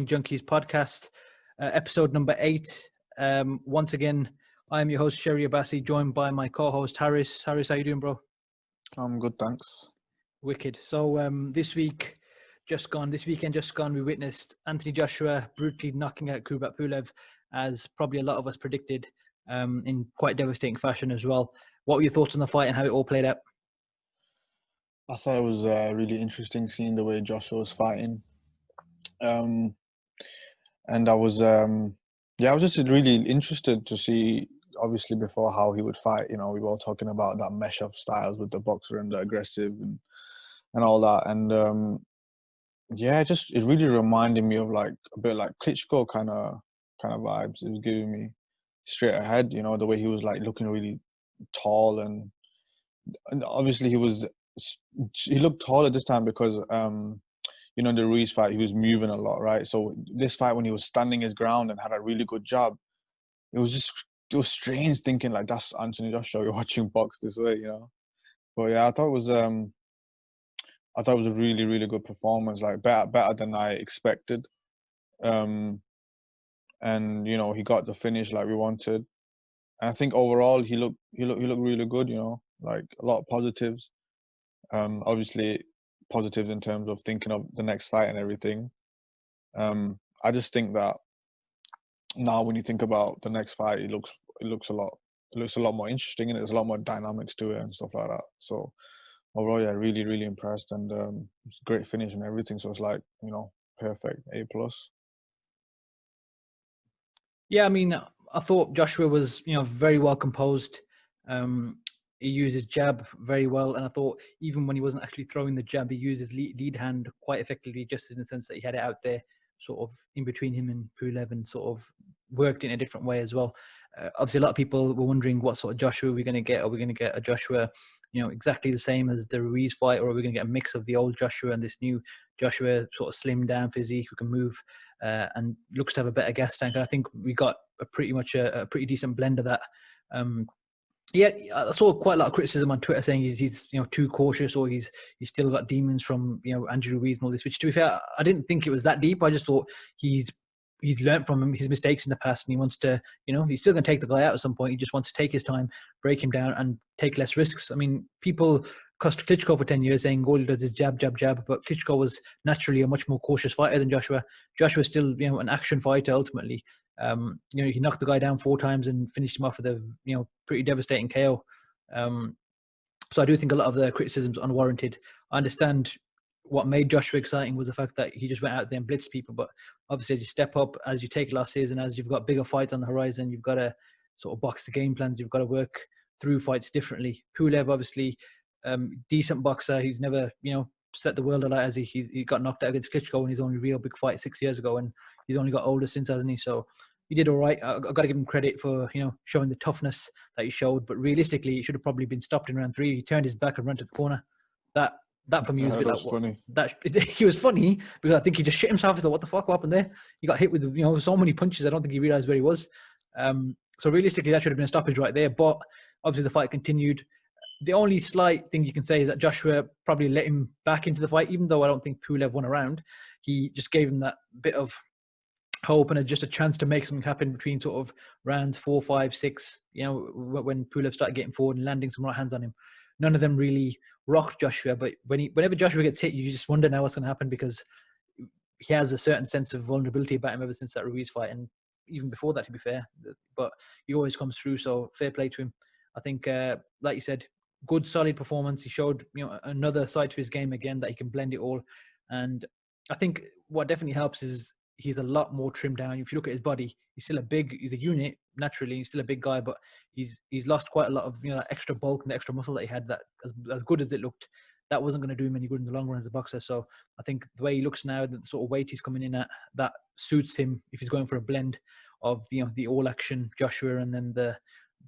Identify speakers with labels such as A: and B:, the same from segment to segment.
A: Boxing Junkies Podcast, episode number 8. Once again, I am your host, Sherry Abbasi, joined by my co-host, Harris. Harris, how you doing, bro?
B: I'm good, thanks.
A: Wicked. So this weekend just gone, we witnessed Anthony Joshua brutally knocking out Kubrat Pulev, as probably a lot of us predicted, in quite devastating fashion as well. What were your thoughts on the fight and how it all played out?
B: I thought it was really interesting seeing the way Joshua was fighting. And I was just really interested to see, obviously, before how he would fight. You know, we were all talking about that mesh of styles with the boxer and the aggressive and all that. And it really reminded me of like a bit like Klitschko kind of vibes. It was giving me straight ahead, you know, the way he was like looking really tall and obviously he looked tall at this time because you know, in the Ruiz fight he was moving a lot, right? So this fight, when he was standing his ground and had a really good job, it was strange thinking like, that's Anthony Joshua, you're watching box this way, you know. But yeah, I thought it was a really, really good performance, like better than I expected. And you know, he got the finish like we wanted. And I think overall he looked really good, you know, like a lot of positives. Obviously positives in terms of thinking of the next fight and everything. I just think that now when you think about the next fight, it looks a lot more interesting, and there's a lot more dynamics to it and stuff like that. So overall, yeah, really, really impressed, and it's a great finish and everything. So it's like, you know, perfect, A+.
A: Yeah, I mean, I thought Joshua was, you know, very well composed. He used his jab very well, and I thought even when he wasn't actually throwing the jab, he used his lead hand quite effectively, just in the sense that he had it out there, sort of in between him and Pulev, and sort of worked in a different way as well. Obviously, a lot of people were wondering what sort of Joshua we're going to get. Are we going to get a Joshua, you know, exactly the same as the Ruiz fight, or are we going to get a mix of the old Joshua and this new Joshua, sort of slimmed down physique who can move and looks to have a better gas tank? And I think we got a pretty decent blend of that. Yeah, I saw quite a lot of criticism on Twitter saying he's you know, too cautious, or he's still got demons from, you know, Andrew Ruiz and all this. Which, to be fair, I didn't think it was that deep. I just thought he's learned from his mistakes in the past, and he wants to, you know, he's still going to take the guy out at some point. He just wants to take his time, break him down, and take less risks. I mean, people cussed Klitschko for 10 years saying all he does is jab, but Klitschko was naturally a much more cautious fighter than Joshua. Joshua's still, you know, an action fighter ultimately. You know, he knocked the guy down 4 times and finished him off with a, you know, pretty devastating KO. So I do think a lot of the criticism's unwarranted. I understand what made Joshua exciting was the fact that he just went out there and blitzed people. But obviously, as you step up, as you take losses, and as you've got bigger fights on the horizon, you've got to sort of box the game plans. You've got to work through fights differently. Pulev, obviously, decent boxer. He's never, you know, set the world alight, as he got knocked out against Klitschko in his only real big fight 6 years ago, and he's only got older since, hasn't he? So he did all right. I've got to give him credit for, you know, showing the toughness that he showed. But realistically, he should have probably been stopped in round 3. He turned his back and ran to the corner. That for me was a bit like,
B: funny.
A: He was funny because I think he just shit himself. He thought, what the fuck happened there? He got hit with, you know, so many punches. I don't think he realized where he was. So realistically, that should have been a stoppage right there. But obviously, the fight continued. The only slight thing you can say is that Joshua probably let him back into the fight, even though I don't think Pulev won a round. He just gave him that bit of hope and just a chance to make something happen between sort of rounds 4, 5, 6. You know, when Pulev started getting forward and landing some right hands on him. None of them really rocked Joshua, but whenever Joshua gets hit, you just wonder now what's going to happen, because he has a certain sense of vulnerability about him ever since that Ruiz fight, and even before that, to be fair. But he always comes through, so fair play to him. I think, like you said, good, solid performance. He showed, you know, another side to his game again, that he can blend it all. And I think what definitely helps is he's a lot more trimmed down. If you look at his body, he's a unit naturally. He's still a big guy, but he's lost quite a lot of, you know, extra bulk and the extra muscle that he had. That as good as it looked, that wasn't going to do him any good in the long run as a boxer. So I think the way he looks now, the sort of weight he's coming in at, that suits him if he's going for a blend of, you know, the all action Joshua, and then the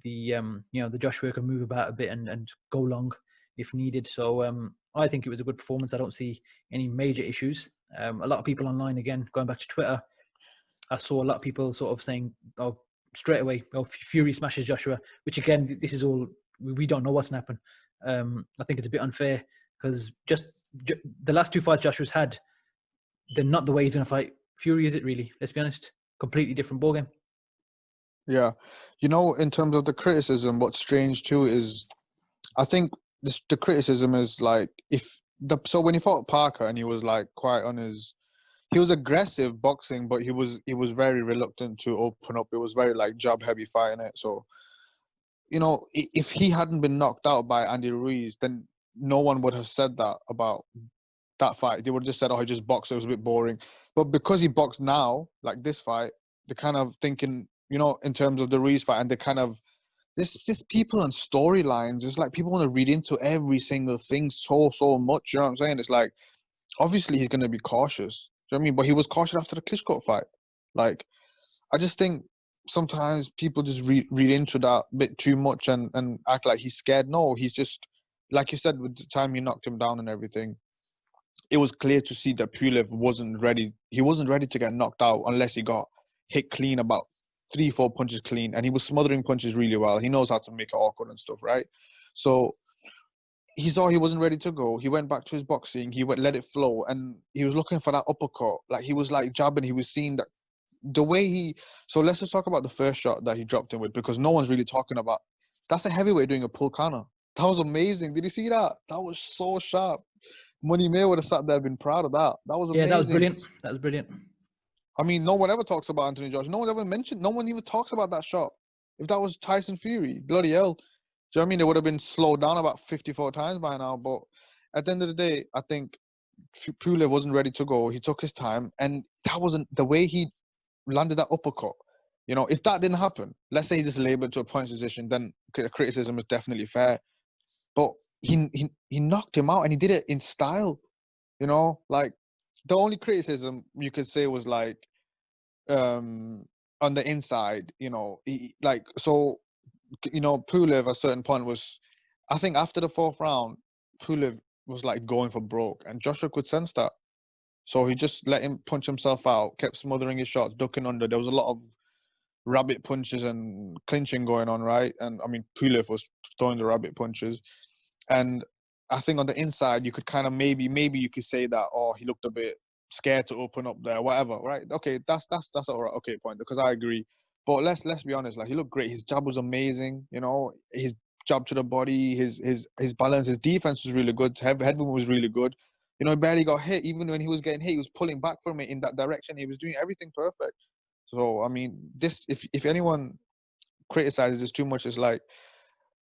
A: you know, the Joshua can move about a bit and go long if needed. So I think it was a good performance. I don't see any major issues. A lot of people online, again, going back to Twitter, I saw a lot of people sort of saying, oh, straight away, oh, Fury smashes Joshua, which again, this is all, we don't know what's going to happen. I think it's a bit unfair, because just the last 2 fights Joshua's had, they're not the way he's going to fight Fury is it really? Let's be honest. Completely different ballgame.
B: Yeah. You know, in terms of the criticism, what's strange too is I think the criticism is like so when he fought Parker and he was like quite on his, he was aggressive boxing, but he was very reluctant to open up. It was very like jab heavy fighting it. So, you know, if he hadn't been knocked out by Andy Ruiz, then no one would have said that about that fight. They would have just said, oh, he just boxed, it was a bit boring. But because he boxed now, like this fight, they're kind of thinking, you know, in terms of the Ruiz fight, and they kind of, there's people and storylines. It's like people want to read into every single thing so much. You know what I'm saying? It's like, obviously he's going to be cautious. Do you know what I mean? But he was cautious after the Klitschko fight. Like, I just think sometimes people just read into that a bit too much and act like he's scared. No, he's just, like you said, with the time you knocked him down and everything, it was clear to see that Pulev wasn't ready. He wasn't ready to get knocked out unless he got hit clean, about 3-4 punches clean, and he was smothering punches really well. He knows how to make it awkward and stuff, right? So he saw he wasn't ready to go. He went back to his boxing. He let it flow, and he was looking for that uppercut. Like, he was like jabbing. He was seeing that the way he. So let's just talk about the first shot that he dropped him with, because no one's really talking about. That's a heavyweight doing a pull counter. That was amazing. Did you see that? That was so sharp. Money May would have sat there and been proud of that. That was amazing.
A: Yeah, that was brilliant. That was brilliant.
B: I mean, no one ever talks about Anthony Joshua. No one ever mentioned. No one even talks about that shot. If that was Tyson Fury, bloody hell. Do you know what I mean? They would have been slowed down about 54 times by now. But at the end of the day, I think Pulev wasn't ready to go. He took his time, and that wasn't the way he landed that uppercut. You know, if that didn't happen, let's say he just labored to a punch position, then the criticism is definitely fair. But he knocked him out, and he did it in style. You know, like, the only criticism you could say was like, on the inside, you know, Pulev at a certain point was, I think after the 4th round, Pulev was like going for broke, and Joshua could sense that. So he just let him punch himself out, kept smothering his shots, ducking under. There was a lot of rabbit punches and clinching going on, right? And I mean, Pulev was throwing the rabbit punches. And I think on the inside, you could kind of maybe you could say that, oh, he looked a bit scared to open up there, whatever, right? Okay, that's all right. Okay, point, because I agree. But let's be honest, like, he looked great. His jab was amazing, you know, his jab to the body, his balance, his defense was really good. Head movement was really good. You know, he barely got hit. Even when he was getting hit, he was pulling back from it in that direction. He was doing everything perfect. So, I mean, this, if anyone criticizes this too much, it's like,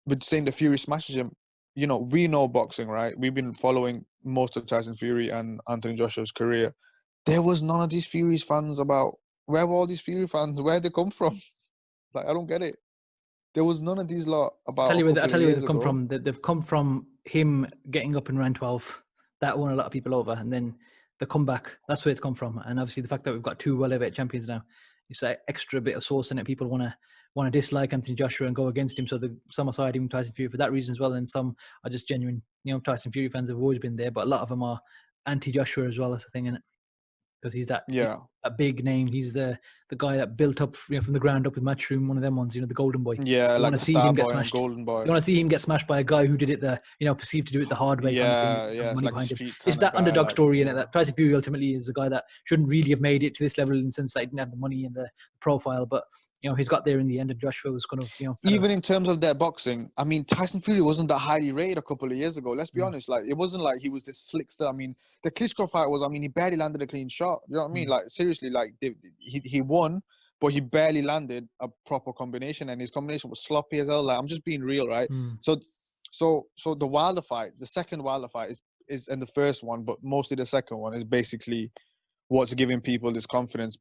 B: with saying the Fury smashes him, you know, we know boxing, right? We've been following most of Tyson Fury and Anthony Joshua's career. There was none of these Fury's fans about, where were all these Fury fans? Where'd they come from? Like, I don't get it. There was none of these lot about.
A: I'll tell you where they've come from. They've come from him getting up in round 12. That won a lot of people over. And then the comeback, that's where it's come from. And obviously the fact that we've got 2 world heavyweight champions now, it's an extra bit of sauce in it. People want to dislike Anthony Joshua and go against him. So some are siding Tyson Fury for that reason as well. And some are just genuine, you know, Tyson Fury fans have always been there, but a lot of them are anti-Joshua as well. That's the thing, innit? Because he's a big name. He's the guy that built up, you know, from the ground up with Matchroom, one of them ones, you know, the golden boy.
B: Yeah,
A: you
B: like the star boy and golden boy.
A: You want to see him get smashed by a guy who did it perceived to do it the hard way.
B: Yeah, it's like a street
A: It's that underdog story in it. That Tyson Fury ultimately is the guy that shouldn't really have made it to this level in the sense that he didn't have the money and the profile, but you know, he's got there in the end, and Joshua was kind of, you know.
B: Even in terms of their boxing, I mean, Tyson Fury wasn't that highly rated a couple of years ago. Let's be honest. Like, it wasn't like he was this slickster. I mean, the Klitschko fight was, I mean, he barely landed a clean shot. You know what I mean? Like, seriously, like, he won, but he barely landed a proper combination, and his combination was sloppy as hell. Like, I'm just being real, right? So the Wilder fight, the second Wilder fight is and the first one, but mostly the second one is basically what's giving people this confidence.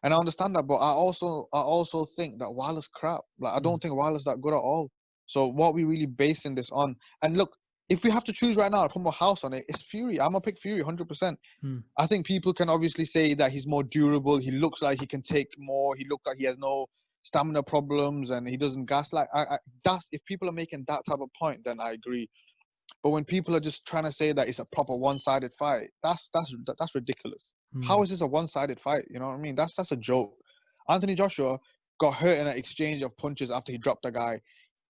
B: And I understand that, but I also think that Wilder's crap. Like, I don't think Wilder's that good at all. So what we really basing this on? And look, if we have to choose right now to put more house on it, it's Fury. I'm gonna pick Fury 100%. I think people can obviously say that he's more durable. He looks like he can take more. He looks like he has no stamina problems and he doesn't gas. Like, that's, if people are making that type of point, then I agree. But when people are just trying to say that it's a proper one-sided fight, that's ridiculous. How is this a one-sided fight? You know what I mean? That's a joke. Anthony Joshua got hurt in an exchange of punches after he dropped a guy.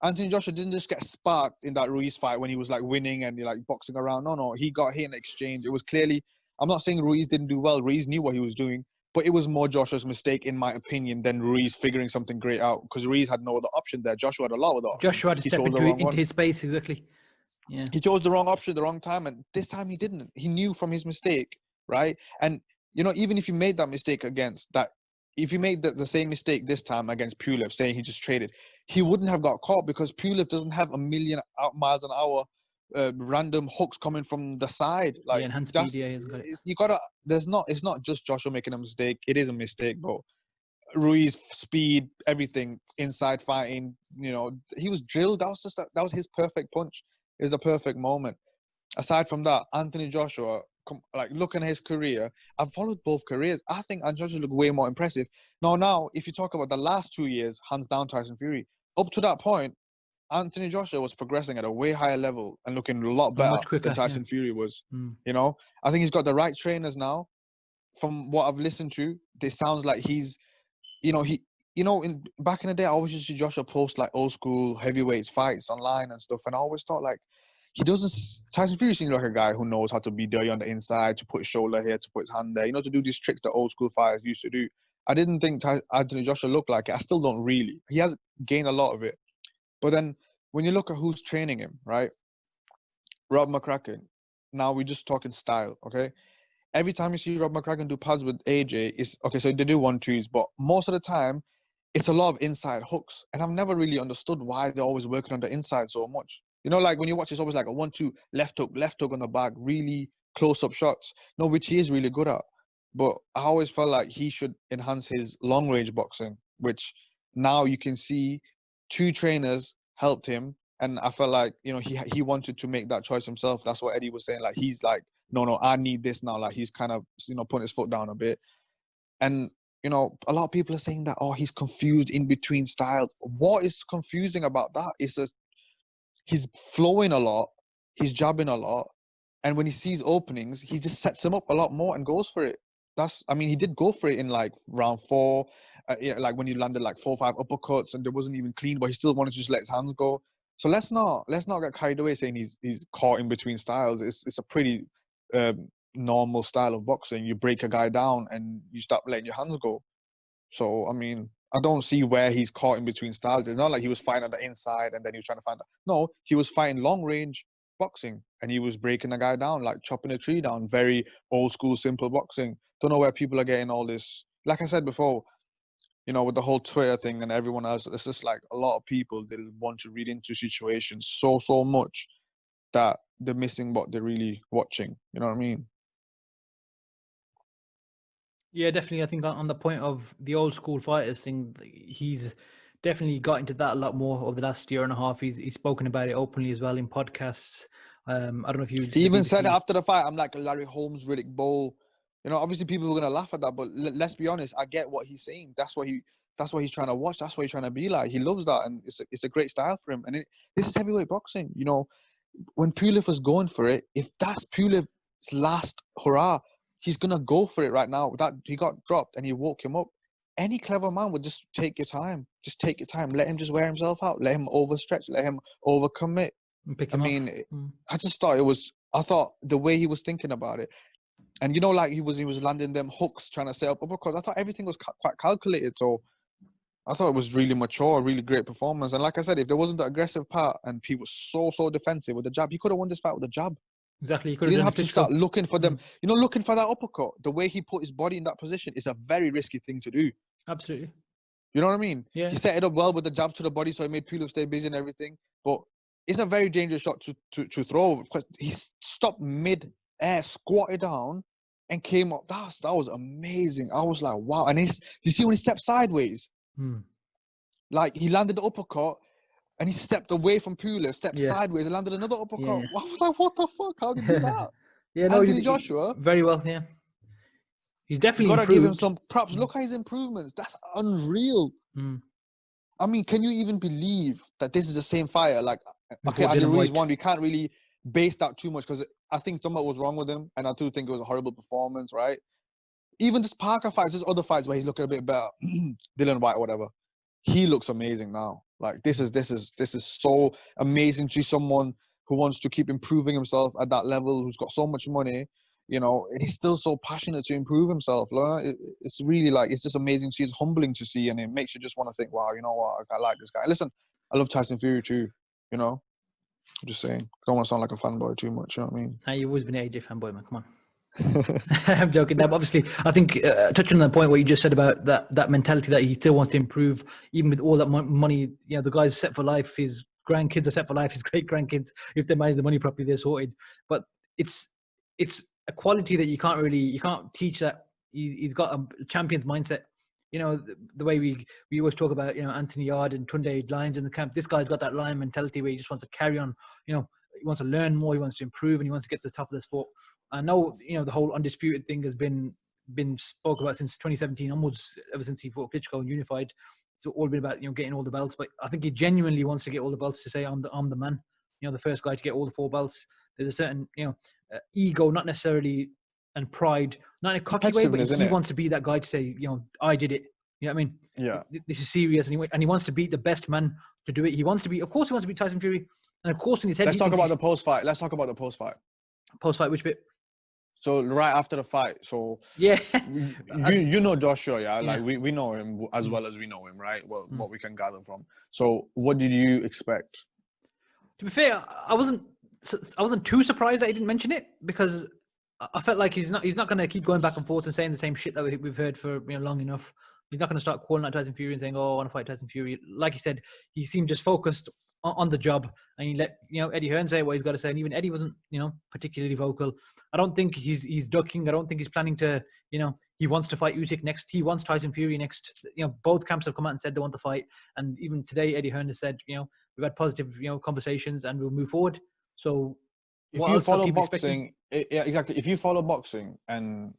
B: Anthony Joshua didn't just get sparked in that Ruiz fight when he was like winning and like boxing around. No, he got hit in exchange. It was clearly, I'm not saying Ruiz didn't do well. Ruiz knew what he was doing, But it was more Joshua's mistake, in my opinion, than Ruiz figuring something great out, because Ruiz had no other option there. Joshua had a lot of other options.
A: Joshua had to step into his space, exactly. Yeah.
B: He chose the wrong option, the wrong time, and this time he didn't. He knew from his mistake, right? And, you know, even if you made that mistake if you made the same mistake this time against Pulev, saying he just traded, he wouldn't have got caught, because Pulev doesn't have a million miles an hour random hooks coming from the side. Like,
A: enhanced speed,
B: you gotta. It's not just Joshua making a mistake. It is a mistake, but Ruiz speed, everything, inside fighting. You know, he was drilled. That was his perfect punch. It was a perfect moment. Aside from that, Anthony Joshua, like, looking at his career, I've followed both careers. I think Anthony Joshua looked way more impressive. Now, if you talk about the last 2 years, hands down Tyson Fury. Up to that point, Anthony Joshua was progressing at a way higher level and looking a lot better than Tyson Fury was. You know, I think he's got the right trainers now. From what I've listened to, it sounds like he's, back in the day, I always used to see Joshua post like old school heavyweights fights online and stuff, and I always thought, like, Tyson Fury seems like a guy who knows how to be dirty on the inside, to put his shoulder here, to put his hand there, to do these tricks that old school fighters used to do. I didn't think Anthony Joshua looked like it. I still don't really. He has gained a lot of it. But then when you look at who's training him, right? Rob McCracken. Now we're just talking style, okay? Every time you see Rob McCracken do pads with AJ, it's okay, so they do 1-2s, but most of the time, it's a lot of inside hooks. And I've never really understood why they're always working on the inside so much. Like when you watch, it's always like a 1-2, left hook on the back, really close-up shots. No, which he is really good at. But I always felt like he should enhance his long-range boxing, which now you can see 2 trainers helped him. And I felt like, he wanted to make that choice himself. That's what Eddie was saying. Like, he's like, no, I need this now. Like, he's kind of, putting his foot down a bit. And, a lot of people are saying that, he's confused in between styles. What is confusing about that? He's flowing a lot. He's jabbing a lot. And when he sees openings, he just sets them up a lot more and goes for it. He did go for it in like round 4, like when he landed like 4 or 5 uppercuts and there wasn't even clean, but he still wanted to just let his hands go. So let's not get carried away saying he's caught in between styles. It's a pretty normal style of boxing. You break a guy down and you stop letting your hands go. So I don't see where he's caught in between styles. It's not like he was fighting on the inside and then he was trying to find that. No, he was fighting long range boxing and he was breaking a guy down, like chopping a tree down. Very old school, simple boxing. Don't know where people are getting all this. Like I said before, with the whole Twitter thing and everyone else, it's just like a lot of people, they want to read into situations so much that they're missing what they're really watching. You know what I mean?
A: Yeah, definitely. I think on the point of the old school fighters thing, he's definitely got into that a lot more over the last year and a half. He's spoken about it openly as well in podcasts. I don't know if you...
B: He even said it after the fight. I'm like Larry Holmes, Riddick Bowe. Obviously people are gonna laugh at that, but let's be honest. I get what he's saying. That's what he's trying to watch. That's what he's trying to be like. He loves that, and it's a great style for him. And this is heavyweight boxing. When Pulev was going for it, if that's Pulev's last hurrah, he's gonna go for it right now. That he got dropped and he woke him up. Any clever man would just take your time. Just take your time. Let him just wear himself out. Let him overstretch. Let him overcommit. I just thought I thought the way he was thinking about it. And like he was landing them hooks, trying to set up uppercuts. I thought everything was quite calculated. So I thought it was really mature, really great performance. And like I said, if there wasn't the aggressive part and he was so defensive with the jab, he could have won this fight with the jab.
A: Exactly.
B: He didn't have to start looking for them. Looking for that uppercut. The way he put his body in that position is a very risky thing to do.
A: Absolutely.
B: You know what I mean?
A: Yeah.
B: He set it up well with the jab to the body, so he made Pulev stay busy and everything. But it's a very dangerous shot to throw because he stopped mid-air, squatted down, and came up. That was amazing. I was like, wow. And you see when he stepped sideways, like he landed the uppercut and he stepped away from Pulev, stepped sideways and landed another uppercut. Yeah. I was like, what the fuck? How did he do that? Anthony Joshua.
A: Very well, yeah. He's definitely
B: improved. You gotta give him some props. Look at his improvements. That's unreal. Can you even believe that this is the same fighter? Like, okay, Andy Ruiz won. We can't really base that too much because I think something was wrong with him, and I do think it was a horrible performance, right? Even this Parker fights, there's other fights where he's looking a bit better. Dylan White or whatever. He looks amazing now. Like this is so amazing to see someone who wants to keep improving himself at that level, who's got so much money. you know, and he's still so passionate to improve himself. It's really like, it's just amazing to see. It's humbling to see, and it makes you just want to think, wow, you know what, I like this guy. Listen, I love Tyson Fury too, you know. I'm just saying, don't want to sound like a fanboy too much, you know what I mean?
A: Now, you've always been an AJ fanboy, man. Come on. I'm joking. Now, obviously, I think touching on the point where you just said about that mentality that he still wants to improve, even with all that money. You know, the guy's set for life. His grandkids are set for life. His great grandkids, if they manage the money properly, they're sorted. But it's a quality that you can't teach. That he's got a champion's mindset. You know, the way we always talk about, you know, Anthony Yard and Tunde Lions in the camp. This guy's got that lion mentality where he just wants to carry on. You know, he wants to learn more. He wants to improve, and he wants to get to the top of the sport. I know, you know, the whole Undisputed thing has been spoke about since 2017 onwards, ever since he fought Klitschko and Unified. It's all been about, you know, getting all the belts. But I think he genuinely wants to get all the belts to say, I'm the man. You know, the first guy to get all the 4 belts. There's a certain, you know, ego, not necessarily, and pride, not in a cocky way, but he wants to be that guy to say, you know, I did it. You know what I mean?
B: Yeah.
A: This is serious, and he wants to beat the best man to do it. He wants to be, of course, he wants to beat Tyson Fury, and of course in his head.
B: Let's talk about the post fight.
A: Post fight, which bit?
B: So right after the fight, so
A: yeah,
B: you know Joshua, yeah, like we know him as well as we know him, right? Well, what we can gather from. So what did you expect?
A: To be fair, I wasn't too surprised that he didn't mention it, because I felt like he's not going to keep going back and forth and saying the same shit that we've heard for, you know, long enough. He's not going to start calling out Tyson Fury and saying, "Oh, I want to fight Tyson Fury." Like he said, he seemed just focused on the job, and he let, you know, Eddie Hearn say what he's got to say, and even Eddie wasn't, you know, particularly vocal. I don't think he's ducking. I don't think he's planning to, you know, he wants to fight Usyk next. He wants Tyson Fury next. You know, both camps have come out and said they want to fight, and even today Eddie Hearn has said, you know, we've had positive, you know, conversations and we'll move forward. So
B: if you follow boxing, yeah, exactly. If you follow boxing and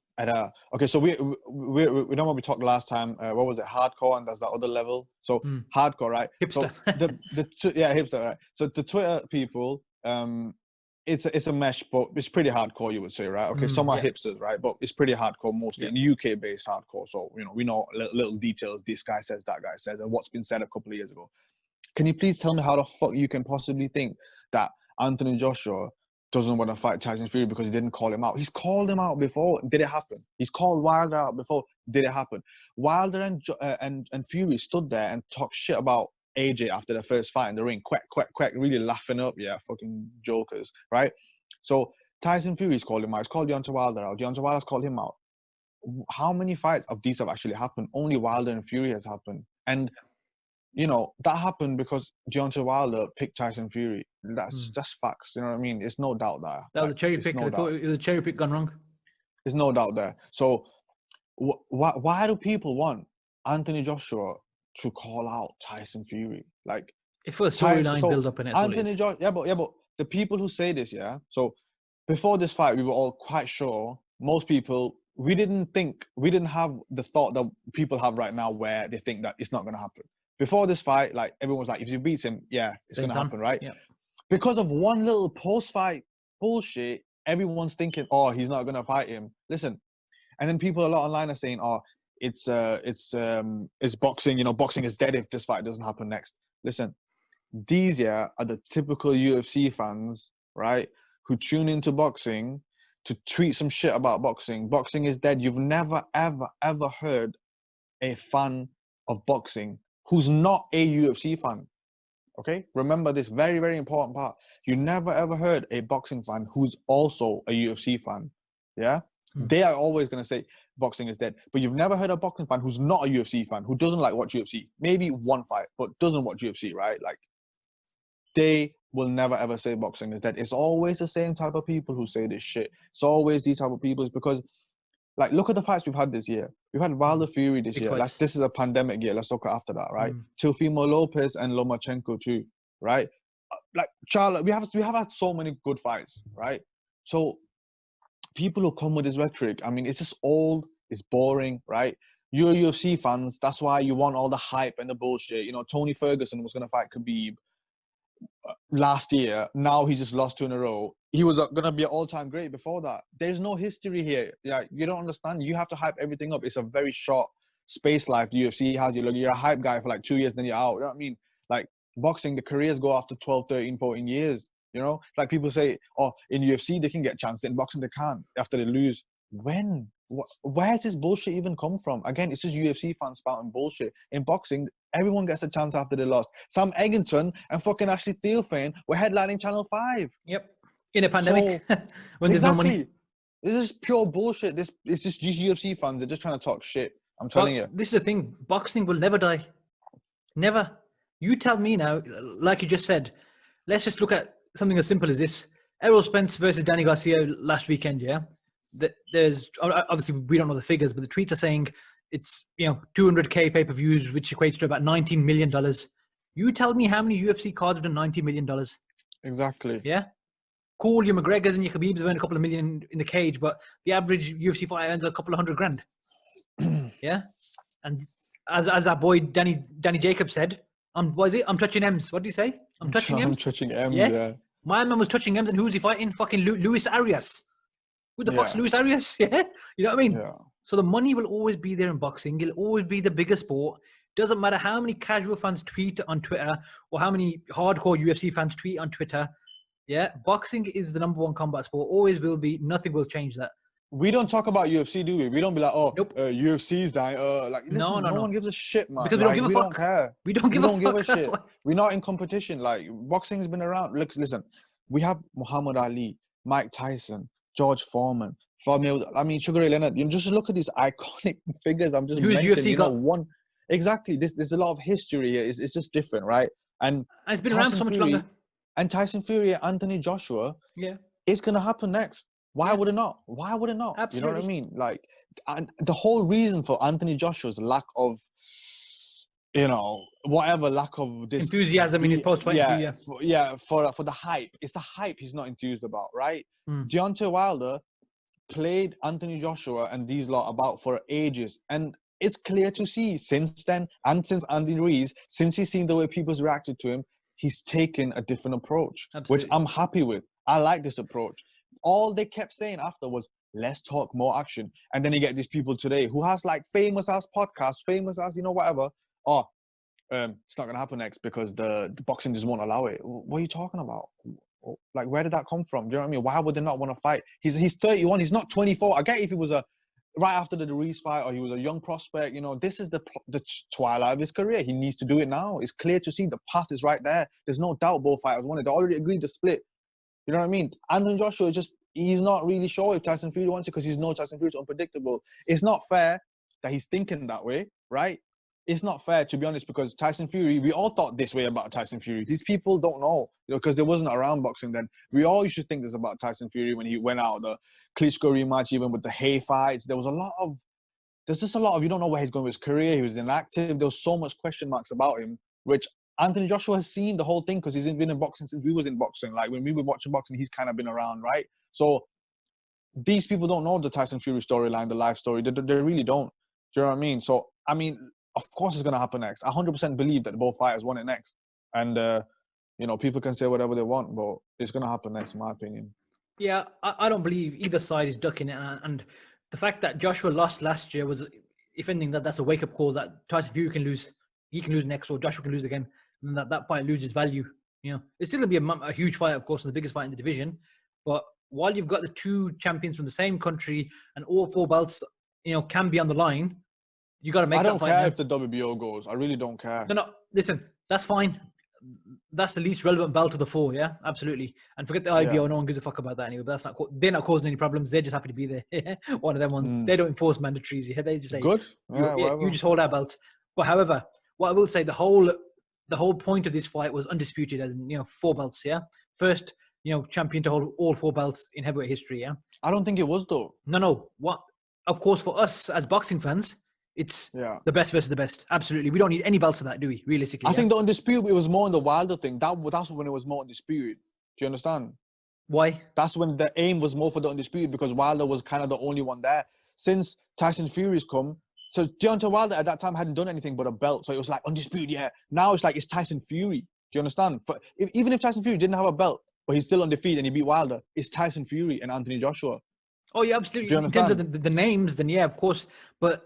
B: okay, so we know what we talked last time. What was it? Hardcore, and that's that other level. So hardcore, right?
A: Hipster.
B: So hipster, right? So the Twitter people, it's a mesh, but it's pretty hardcore, you would say, right? Okay, some are hipsters, right? But it's pretty hardcore, mostly in UK based hardcore. So, you know, we know little details. This guy says, that guy says, and what's been said a couple of years ago. Can you please tell me how the fuck you can possibly think that Anthony Joshua doesn't want to fight Tyson Fury because he didn't call him out? He's called him out before. Did it happen? He's called Wilder out before. Did it happen? Wilder and Fury stood there and talked shit about AJ after the first fight in the ring. Quack, quack, quack, really laughing up. Yeah, fucking jokers, right? So Tyson Fury's called him out. He's called Deontay Wilder out. Deontay Wilder's called him out. How many fights of these have actually happened? Only Wilder and Fury has happened. And, you know, that happened because Deontay Wilder picked Tyson Fury. That's facts. You know what I mean? It's no doubt there.
A: That was a cherry pick. I thought it was a cherry pick gone wrong.
B: There's no doubt there. So why do people want Anthony Joshua to call out Tyson Fury? Like,
A: it's for a storyline build up in it.
B: Anthony Joshua, yeah, but the people who say this, yeah. So before this fight, we were all quite sure. Most people, we didn't have the thought that people have right now, where they think that it's not going to happen. Before this fight, like, everyone was like, if he beats him, yeah, it's going to happen, right? Yeah. Because of one little post-fight bullshit, everyone's thinking, oh, he's not going to fight him. Listen, and then people a lot online are saying, oh, it's boxing. You know, boxing is dead if this fight doesn't happen next. Listen, these are the typical UFC fans, right, who tune into boxing to tweet some shit about boxing. Boxing is dead. You've never, ever, ever heard a fan of boxing who's not a UFC fan. Okay? Remember this very, very important part. You never, ever heard a boxing fan who's also a UFC fan. Yeah? They are always going to say boxing is dead. But you've never heard a boxing fan who's not a UFC fan, who doesn't like watch UFC. Maybe one fight, but doesn't watch UFC, right? Like, they will never, ever say boxing is dead. It's always the same type of people who say this shit. It's always these type of people. It's because, like, look at the fights we've had this year. We've had Wilder Fury this year. This is a pandemic year. Let's talk after that, right? Teofimo Lopez and Lomachenko too, right? Like, Charlotte, we have had so many good fights, right? So people who come with this rhetoric, I mean, it's just old, it's boring, right? You're UFC fans. That's why you want all the hype and the bullshit. You know, Tony Ferguson was going to fight Khabib last year. Now he just lost 2 in a row. He was going to be an all-time great before that. There's no history here. Yeah, you don't understand. You have to hype everything up. It's a very short space life the UFC has. You're a hype guy for like 2 years, then you're out. You know what I mean? Like, boxing, the careers go after 12, 13, 14 years. You know, like people say, oh, in UFC they can get chances, in boxing they can't after they lose. When? Where's this bullshit even come from? Again, it's just UFC fans spouting bullshit. In boxing, everyone gets a chance after they lost. Sam Eggington and fucking Ashley Theophane were headlining Channel 5.
A: Yep. In a pandemic, when there's no money.
B: This is pure bullshit. It's just these UFC fans. They're just trying to talk shit. I'm telling you.
A: This is the thing. Boxing will never die. Never. You tell me now, like you just said, let's just look at something as simple as this. Errol Spence versus Danny Garcia last weekend, yeah? There's obviously we don't know the figures, but the tweets are saying it's 200K pay-per-views, which equates to about $19 million. You tell me how many UFC cards have done $90 million?
B: Exactly.
A: Yeah. Cool, your McGregors and your Khabibs have earned a couple of million in the cage, but the average UFC fighter earns a couple of $100,000. Yeah. And as our boy Danny Jacobs said, I'm touching M's. What did he say? I'm touching M's.
B: I'm touching M's. Yeah.
A: My man was touching M's, and who's he fighting? Fucking Luis Arias. Who the fuck's Luis Arias? Yeah. You know what I mean? Yeah. So the money will always be there in boxing. It'll always be the bigger sport. Doesn't matter how many casual fans tweet on Twitter or how many hardcore UFC fans tweet on Twitter. Yeah. Boxing is the number one combat sport. Always will be. Nothing will change that.
B: We don't talk about UFC, do we? We don't be like, oh,
A: nope.
B: UFC's dying. Like, listen, no one gives a shit, man.
A: Because we don't give a fuck.
B: We don't care.
A: We don't give a
B: shit. We're not in competition. Like, boxing's been around. Look, listen, we have Muhammad Ali, Mike Tyson, George Foreman, Sugar Ray Leonard. You just look at these iconic figures. I'm just mentioning. UFC got one. Exactly. There's a lot of history here. It's just different, right? And
A: it's been around so much longer.
B: And Tyson Fury, Anthony Joshua. Yeah. It's gonna happen next. Why would it not? Why would it not?
A: Absolutely.
B: You know what I mean? Like, and the whole reason for Anthony Joshua's lack of, lack of this
A: enthusiasm in his post-fight.
B: For the hype. It's the hype he's not enthused about, right? Deontay Wilder played Anthony Joshua and these lot about for ages, and it's clear to see since then, and since Andy Ruiz, since he's seen the way people's reacted to him, he's taken a different approach, which I'm happy with. I like this approach. All they kept saying after was, let's talk more action. And then you get these people today who has like famous ass podcasts, famous ass, whatever. Oh, it's not going to happen next because the boxing just won't allow it. What are you talking about? Like, where did that come from? Do you know what I mean? Why would they not want to fight? He's 31. He's not 24. I get if he was right after the Ruiz fight or he was a young prospect, this is the twilight of his career. He needs to do it now. It's clear to see the path is right there. There's no doubt both fighters wanted. They already agreed to split. You know what I mean? Anthony Joshua he's not really sure if Tyson Fury wants it because he's no Tyson Fury's unpredictable. It's not fair that he's thinking that way, right? It's not fair, to be honest, because Tyson Fury, we all thought this way about Tyson Fury. These people don't know, because there wasn't around boxing then. We all used to think this about Tyson Fury when he went out, the Klitschko rematch, even with the Hay fights. There's just a lot of, you don't know where he's going with his career. He was inactive. There was so much question marks about him, which Anthony Joshua has seen the whole thing because he's been in boxing since we was in boxing. Like, when we were watching boxing, he's kind of been around, right? So these people don't know the Tyson Fury storyline, the life story. They really don't. Do you know what I mean? So, I mean, of course it's going to happen next. I 100% believe that both fighters want it next. And, people can say whatever they want, but it's going to happen next, in my opinion.
A: Yeah, I don't believe either side is ducking it. And the fact that Joshua lost last year was, if anything, that's a wake-up call that Tyson Fury can lose. He can lose next, or Joshua can lose again. And that fight loses value. It's still going to be a huge fight, of course, and the biggest fight in the division. But while you've got the two champions from the same country and all four belts, can be on the line, you got to make that fight.
B: I don't care if the WBO goes. I really don't care.
A: No. Listen, that's fine. That's the least relevant belt of the four, yeah? Absolutely. And forget the IBO. No one gives a fuck about that anyway. But they're not causing any problems. They're just happy to be there. One of them ones. They don't enforce mandatories. Yeah? They just say,
B: good.
A: You just hold our belts. But however, what I will say, the whole point of this fight was undisputed, as in, 4 belts, yeah? First, champion to hold all 4 belts in heavyweight history, yeah?
B: I don't think it was, though.
A: No. What? Of course, for us as boxing fans, it's the best versus the best. Absolutely. We don't need any belts for that, do we? Realistically.
B: I think the undisputed, it was more in the Wilder thing. That's when it was more undisputed. Do you understand?
A: Why?
B: That's when the aim was more for the undisputed, because Wilder was kind of the only one there. Since Tyson Fury's come, so Deontay Wilder at that time hadn't done anything but a belt. So it was like undisputed, yeah. Now it's like it's Tyson Fury. Do you understand? Even if Tyson Fury didn't have a belt, but he's still undefeated and he beat Wilder, it's Tyson Fury and Anthony Joshua.
A: Oh, yeah, absolutely. In terms of the names, then yeah, of course. But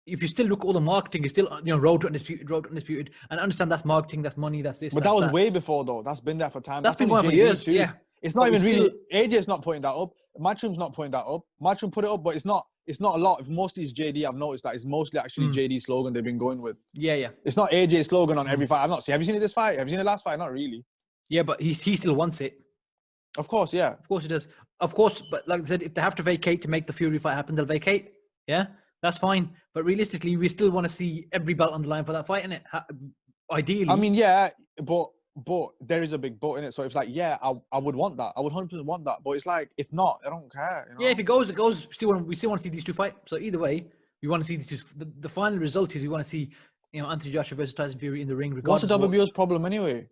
A: if you still look at all the marketing, it's still, road to undisputed, and understand that's marketing, that's money, that's this.
B: But that was way before though. That's been there for time.
A: That's been
B: only
A: going for
B: JD
A: years.
B: too.
A: Yeah.
B: It's not even really. AJ's not putting that up. Matchroom's not putting that up. Matchroom put it up, but it's not a lot. If mostly it's JD, I've noticed that it's mostly actually JD slogan they've been going with.
A: Yeah.
B: It's not AJ slogan on every fight. I've not seen. Have you seen it this fight? Have you seen the last fight? Not really.
A: Yeah, but he still wants it.
B: Of course, yeah.
A: Of course he does. Of course, but like I said, if they have to vacate to make the Fury fight happen, they'll vacate. Yeah, that's fine. But realistically, we still want to see every belt on the line for that fight, innit? Ideally.
B: I mean, yeah, but there is a big but in it. So it's like, yeah, I would want that. I would 100% want that. But it's like, if not, I don't care. You know?
A: Yeah, if it goes, it goes. We still want to see these two fight. So either way, we want to see these two. The final result is we want to see, Anthony Joshua versus Tyson Fury in the ring.
B: What's the WBO's problem anyway?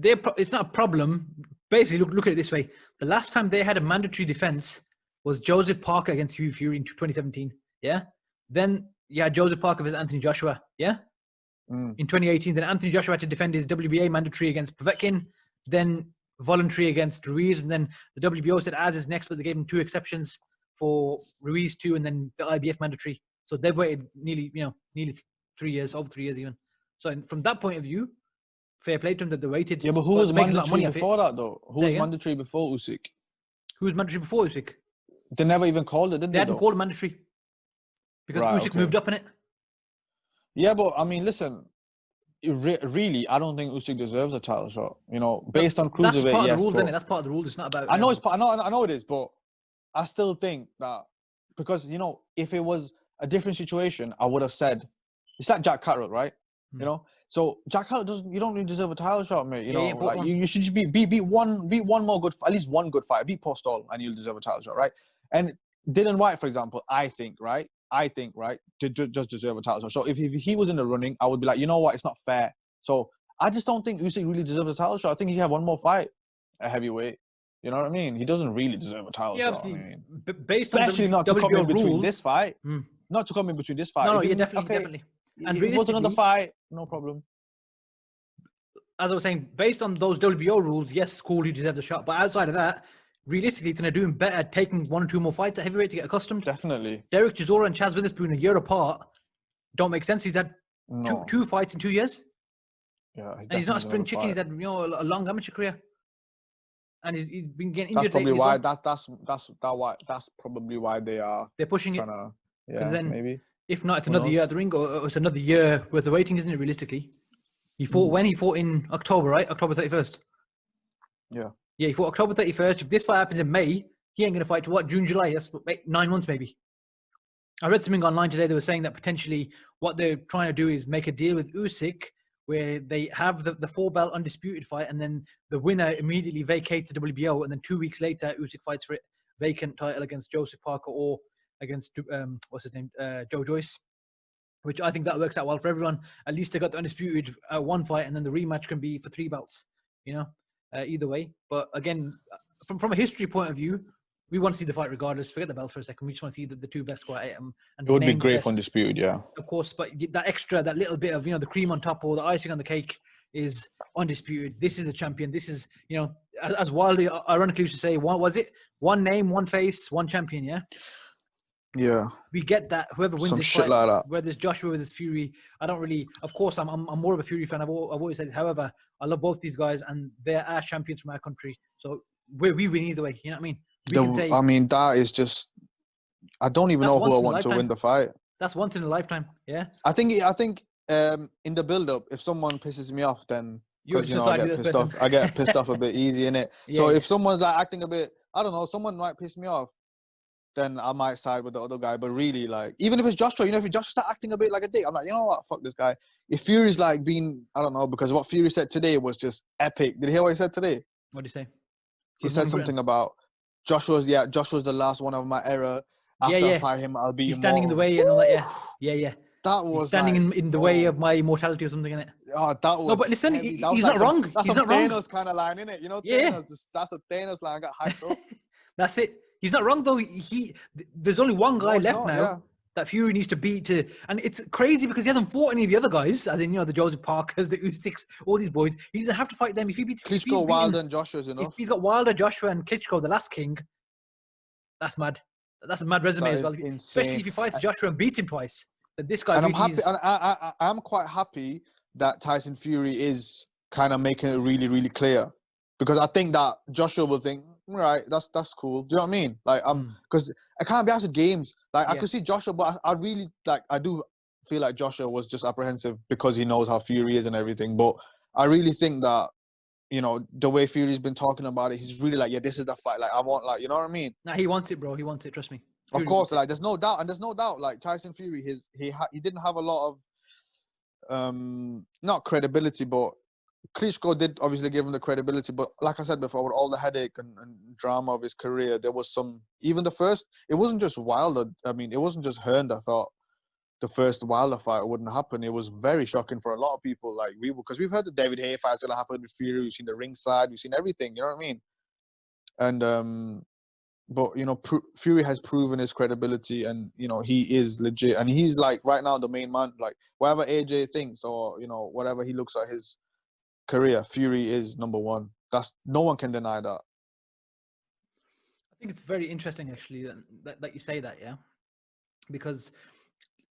A: It's not a problem. Basically, look at it this way. The last time they had a mandatory defense was Joseph Parker against Hugh Fury in 2017. Yeah. Then Joseph Parker versus Anthony Joshua. Yeah. In 2018, then Anthony Joshua had to defend his WBA mandatory against Povetkin, then voluntary against Ruiz, and then the WBO said as is next, but they gave him 2 exceptions for Ruiz too, and then the IBF mandatory. So they've waited nearly 3 years, over 3 years even. So from that point of view, fair play to them that they waited.
B: Yeah, but who was mandatory before that though? Who was mandatory before Usyk?
A: Who was mandatory before Usyk?
B: They never even called it, did they?
A: They hadn't called it mandatory because Usyk moved up in it. Yeah,
B: but I mean, listen, really, I don't think Usyk deserves a title shot. Based on cruiserweight.
A: That's part of the rules, isn't it? That's part of the rules. It's not about.
B: I know it is, but I still think that because if it was a different situation, I would have said it's like Jack Catterall, right? So Jack Catterall you don't really deserve a title shot, mate. You should just beat one more good, at least one good fight. Beat Postol, and you'll deserve a title shot, right? And Dylan White, for example, I think, right, just deserve a title shot. So if he was in the running, I would be like, you know what, it's not fair. So I just don't think Usyk really deserves a title shot. I think he had one more fight at heavyweight. You know what I mean? He doesn't really deserve a title shot. Especially not to come in between this fight. Not to come in between this fight.
A: No, definitely.
B: And if it was another fight, no problem.
A: As I was saying, based on those WBO rules, yes, cool, he deserves a shot. But outside of that, realistically, it's going to do him better taking 1 or 2 more fights at heavyweight to get accustomed.
B: Definitely.
A: Derek Chisora and Chaz Witherspoon a year apart don't make sense. He's had two fights in 2 years.
B: Yeah,
A: and he's not a spring chicken. He's had a long amateur career, and he's been getting injured.
B: That's probably why.
A: Well.
B: That's probably why they're
A: pushing it.
B: Because
A: then,
B: maybe
A: if not, it's another year at the ring, or it's another year worth of waiting, isn't it? Realistically, he fought when he fought in October, right? October 31st.
B: Yeah.
A: Yeah, he fought October 31st. If this fight happens in May, he ain't going to fight to what, June, July? That's 9 months maybe. I read something online today. They were saying that potentially what they're trying to do is make a deal with Usyk where they have the 4-belt undisputed fight, and then the winner immediately vacates the WBO, and then 2 weeks later, Usyk fights for it, vacant title against Joseph Parker or against, Joe Joyce, which I think that works out well for everyone. At least they got the undisputed 1 fight, and then the rematch can be for 3 belts, either way. But again, from a history point of view, we want to see the fight regardless. Forget the belts for a second. We just want to see the 2 best go at it. And
B: it would be great for undisputed, yeah.
A: Of course, but that little bit of, the cream on top or the icing on the cake is undisputed. This is the champion. This is, as Wilder ironically used to say, what was it? 1 name, 1 face, 1 champion, yeah?
B: Yeah.
A: We get that. Whoever wins
B: some
A: this
B: shit
A: fight,
B: like that.
A: whether it's Joshua, whether it's Fury, I don't really. Of course, I'm more of a Fury fan. I've always said it. However, I love both these guys, and they're our champions from our country. So we win either way. You know what I mean?
B: That is just. I don't even know who I want to win the fight.
A: That's once in a lifetime. Yeah.
B: I think in the build-up, if someone pisses me off, then I get pissed off. I get pissed off a bit easy, innit? Yeah, so if someone's like acting a bit, I don't know, someone might piss me off, then I might side with the other guy. But really, like, even if it's Joshua, if Joshua start acting a bit like a dick, I'm like, you know what, fuck this guy. If Fury's like being, I don't know, because what Fury said today was just epic. Did you hear what he said today?
A: What did he say?
B: He said something about Joshua's the last one of my era. After I fight him, I'll be
A: He's standing in the way and all that, yeah.
B: That was
A: he's standing in the way of my immortality or something, innit?
B: Oh, that was.
A: No, but listen, he's not wrong.
B: That's
A: he's
B: a
A: not wrong.
B: Thanos kind of line, innit? Thanos, that's a Thanos line. I got hyped up.
A: That's it. He's not wrong though. There's only one guy left now that Fury needs to beat and it's crazy because he hasn't fought any of the other guys, as in the Joseph Parkers, the Usyks, all these boys. He doesn't have to fight them. If he beats
B: Klitschko, Wilder, and Joshua's enough.
A: If he's got Wilder, Joshua, and Klitschko, the last king, that's mad. That's a mad resume as well.
B: Insane.
A: Especially if he fights Joshua and beats him twice. that this guy
B: And I'm
A: really
B: happy, and I'm quite happy that Tyson Fury is kind of making it really, really clear, because I think that Joshua will think, right, that's cool. Do you know what I mean? Like, because I can't be asked games. Like, I could see Joshua, but I really I do feel like Joshua was just apprehensive because he knows how Fury is and everything. But I really think that, you know, the way Fury's been talking about it, he's really like, yeah, this is the fight. Like, I want, like, you know what I mean?
A: Nah, he wants it, bro. He wants it. Trust me. Fury
B: Of course, like, there's no doubt, and there's no doubt. Like, Tyson Fury, he didn't have a lot of not credibility, but Klitschko did obviously give him the credibility. But like I said before, with all the headache and drama of his career, there was some. Even the first, it wasn't just Wilder. I mean, it wasn't just Hearn that thought the first Wilder fight wouldn't happen. It was very shocking for a lot of people. Like, because we've heard the David Haye fight's gonna happen with Fury. We've seen the ringside. We've seen everything. You know what I mean? And but you know, Fury has proven his credibility, and you know, he is legit, and he's like right now the main man. Like, whatever AJ thinks, or you know, whatever he looks at his career, Fury is number one. That's, no one can deny that.
A: I think it's very interesting, actually, that you say that, yeah, because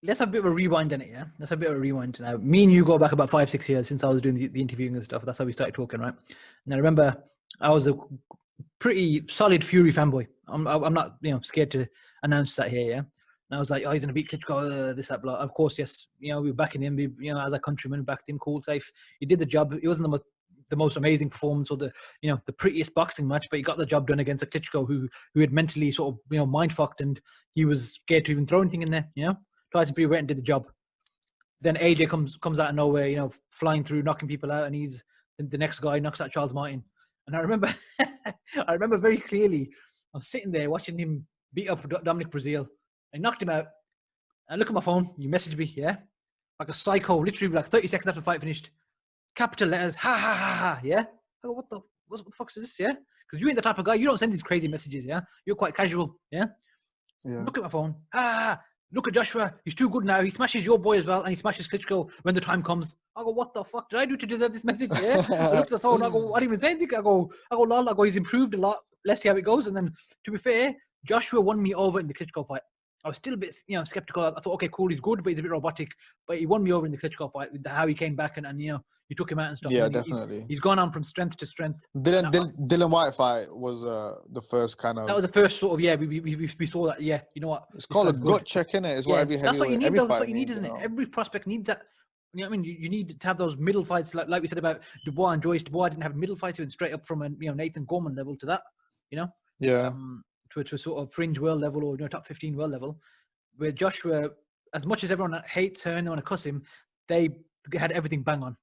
A: let's have a bit of a rewind in it, yeah. Let's have a bit of a rewind. Now, me and you go back about 5-6 years since I was doing the interviewing and stuff. That's how we started talking, right? And I remember I was a pretty solid Fury fanboy. I'm not, you know, scared to announce that here, yeah. And I was like, oh, he's gonna beat Klitschko, this, that, blah. Of course, yes. You know, we were backing him. You know, as a countryman, we backed him, cool, safe. He did the job. It wasn't the most amazing performance or the, you know, the prettiest boxing match, but he got the job done against a Klitschko who had mentally sort of, you know, mind fucked, and he was scared to even throw anything in there. You know, Tyson Fury went and did the job. Then AJ comes out of nowhere, you know, flying through, knocking people out, and he's the next guy, knocks out Charles Martin. And I remember very clearly, I was sitting there watching him beat up Dominic Breazeale. I knocked him out. I look at my phone. You messaged me, yeah? Like a psycho, literally like 30 seconds after the fight finished. Capital letters, ha, ha, ha, ha, yeah? I go, what the fuck is this, yeah? Because you ain't the type of guy, you don't send these crazy messages, yeah? You're quite casual, yeah? Look at my phone. Look at Joshua. He's too good now. He smashes your boy as well, and he smashes Klitschko when the time comes. I go, what the fuck did I do to deserve this message? Yeah. I look at the phone. I go, I didn't even say anything. I go, lol. I go, he's improved a lot. Let's see how it goes. And then, to be fair, Joshua won me over in the Klitschko fight. I was still a bit, you know, skeptical. I thought, okay, cool, he's good, but he's a bit robotic. But he won me over in the Klitschko fight with how he came back and you know, he took him out and stuff.
B: Yeah,
A: and
B: definitely.
A: He's gone on from strength to strength.
B: Dylan White fight was the first kind of.
A: That was the first sort of, yeah, we saw that. Yeah, you know what?
B: It's called a gut check, innit? It's what every
A: that's what you need. That's what you need,
B: needs,
A: isn't it? Every prospect needs that. You know what I mean? You need to have those middle fights, like we said about Dubois and Joyce. Dubois didn't have middle fights; he went straight up from a, you know, Nathan Gorman level to that. You know,
B: yeah,
A: to a sort of fringe world level, or, you know, top 15 world level. Where Joshua, as much as everyone hates her and they want to cuss him, they had everything bang on.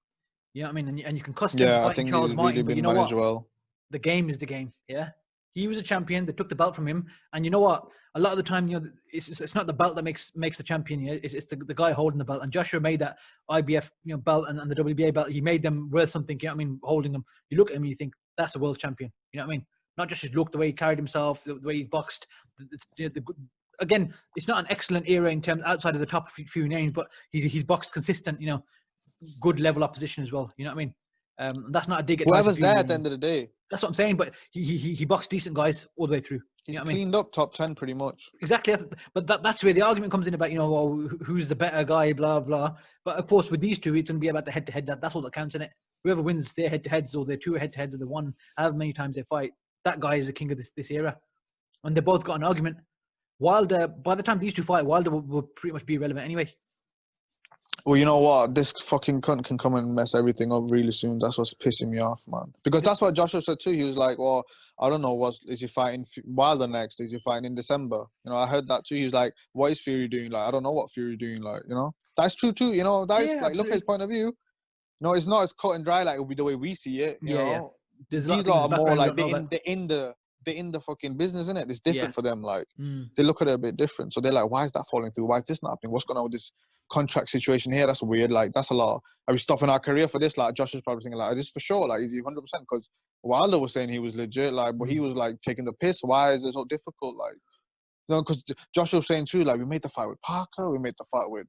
A: You know what I mean? And you can cuss him fighting Charles Martin, really, but you know what?
B: Well.
A: The game is the game. Yeah, he was a champion. They took the belt from him, and you know what? A lot of the time, you know, it's not the belt that makes the champion. You know? It's the guy holding the belt. And Joshua made that IBF, you know, belt and the WBA belt. He made them worth something. You know what I mean? Holding them. You look at him and you think that's a world champion. You know what I mean? Not just his look, the way he carried himself, the way he boxed. Again, it's not an excellent era in terms outside of the top few names, but he's boxed consistent, you know, good level opposition as well. You know what I mean? That's not a dig at
B: whoever's there at the end of the day.
A: That's what I'm saying. But he boxed decent guys all the way through.
B: He's cleaned up top 10 pretty much.
A: Exactly. But that's where the argument comes in about, you know, well, who's the better guy, blah blah. But of course, with these two, it's going to be about the head-to-head. That's all that counts in it. Whoever wins their head-to-heads or their two head-to-heads or the one, however many times they fight, that guy is the king of this era. And they both got an argument. Wilder, by the time these two fight, Wilder will pretty much be irrelevant anyway.
B: Well, you know what? This fucking cunt can come and mess everything up really soon. That's what's pissing me off, man. Because that's what Joshua said too. He was like, well, I don't know, is he fighting Wilder next? Is he fighting in December? You know, I heard that too. He was like, what is Fury doing? Like, I don't know what Fury doing. Like, you know, that's true too. You know, that is like, look at his point of view. No, it's not as cut and dry like it would be the way we see it. You know, these are more like they're in the fucking business, innit? It's different for them. Like, they look at it a bit different. So they're like, why is that falling through? Why is this not happening? What's going on with this contract situation here? That's weird. Like, that's a lot. Are we stopping our career for this? Like, Josh is probably thinking, like, this for sure. Like, is he 100%? Because Wilder was saying he was legit, like, but he was, like, taking the piss. Why is it so difficult? Like, you know, because Josh was saying, too, like, we made the fight with Parker. We made the fight with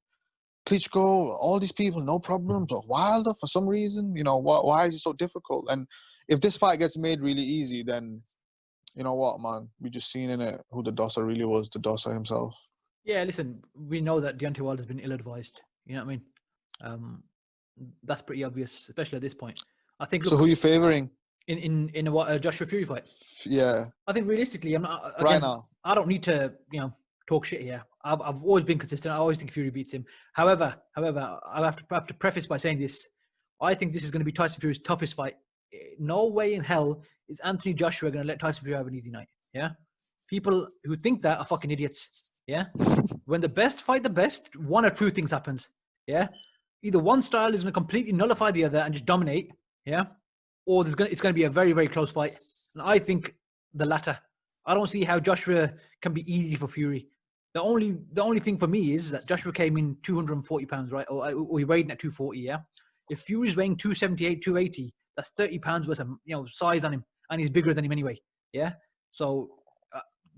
B: Klitschko. All these people, no problems. But Wilder, for some reason, you know, why is it so difficult? And if this fight gets made really easy, then... You know what, man? We just seen in it who the Dossa really was, the Dossa himself.
A: Yeah, listen, we know that Deontay Wilder's been ill-advised. You know what I mean? That's pretty obvious, especially at this point. I think.
B: So
A: Look,
B: who are you favoring?
A: in a Joshua Fury fight.
B: Yeah,
A: I think realistically, I'm not.
B: right
A: Again,
B: now.
A: I don't need to, talk shit here. I've always been consistent. I always think Fury beats him. However, I have to preface by saying this. I think this is going to be Tyson Fury's toughest fight. No way in hell is Anthony Joshua going to let Tyson Fury have an easy night. Yeah, people who think that are fucking idiots. Yeah, when the best fight the best, one or two things happens. Yeah, either one style is going to completely nullify the other and just dominate. Yeah, or it's going to be a very, very close fight. And I think the latter. I don't see how Joshua can be easy for Fury. The only thing for me is that Joshua came in 240 pounds, right? Or he weighed in at 240, yeah? If Fury's weighing 278, 280, that's 30 pounds worth of, size on him. And he's bigger than him anyway, yeah? So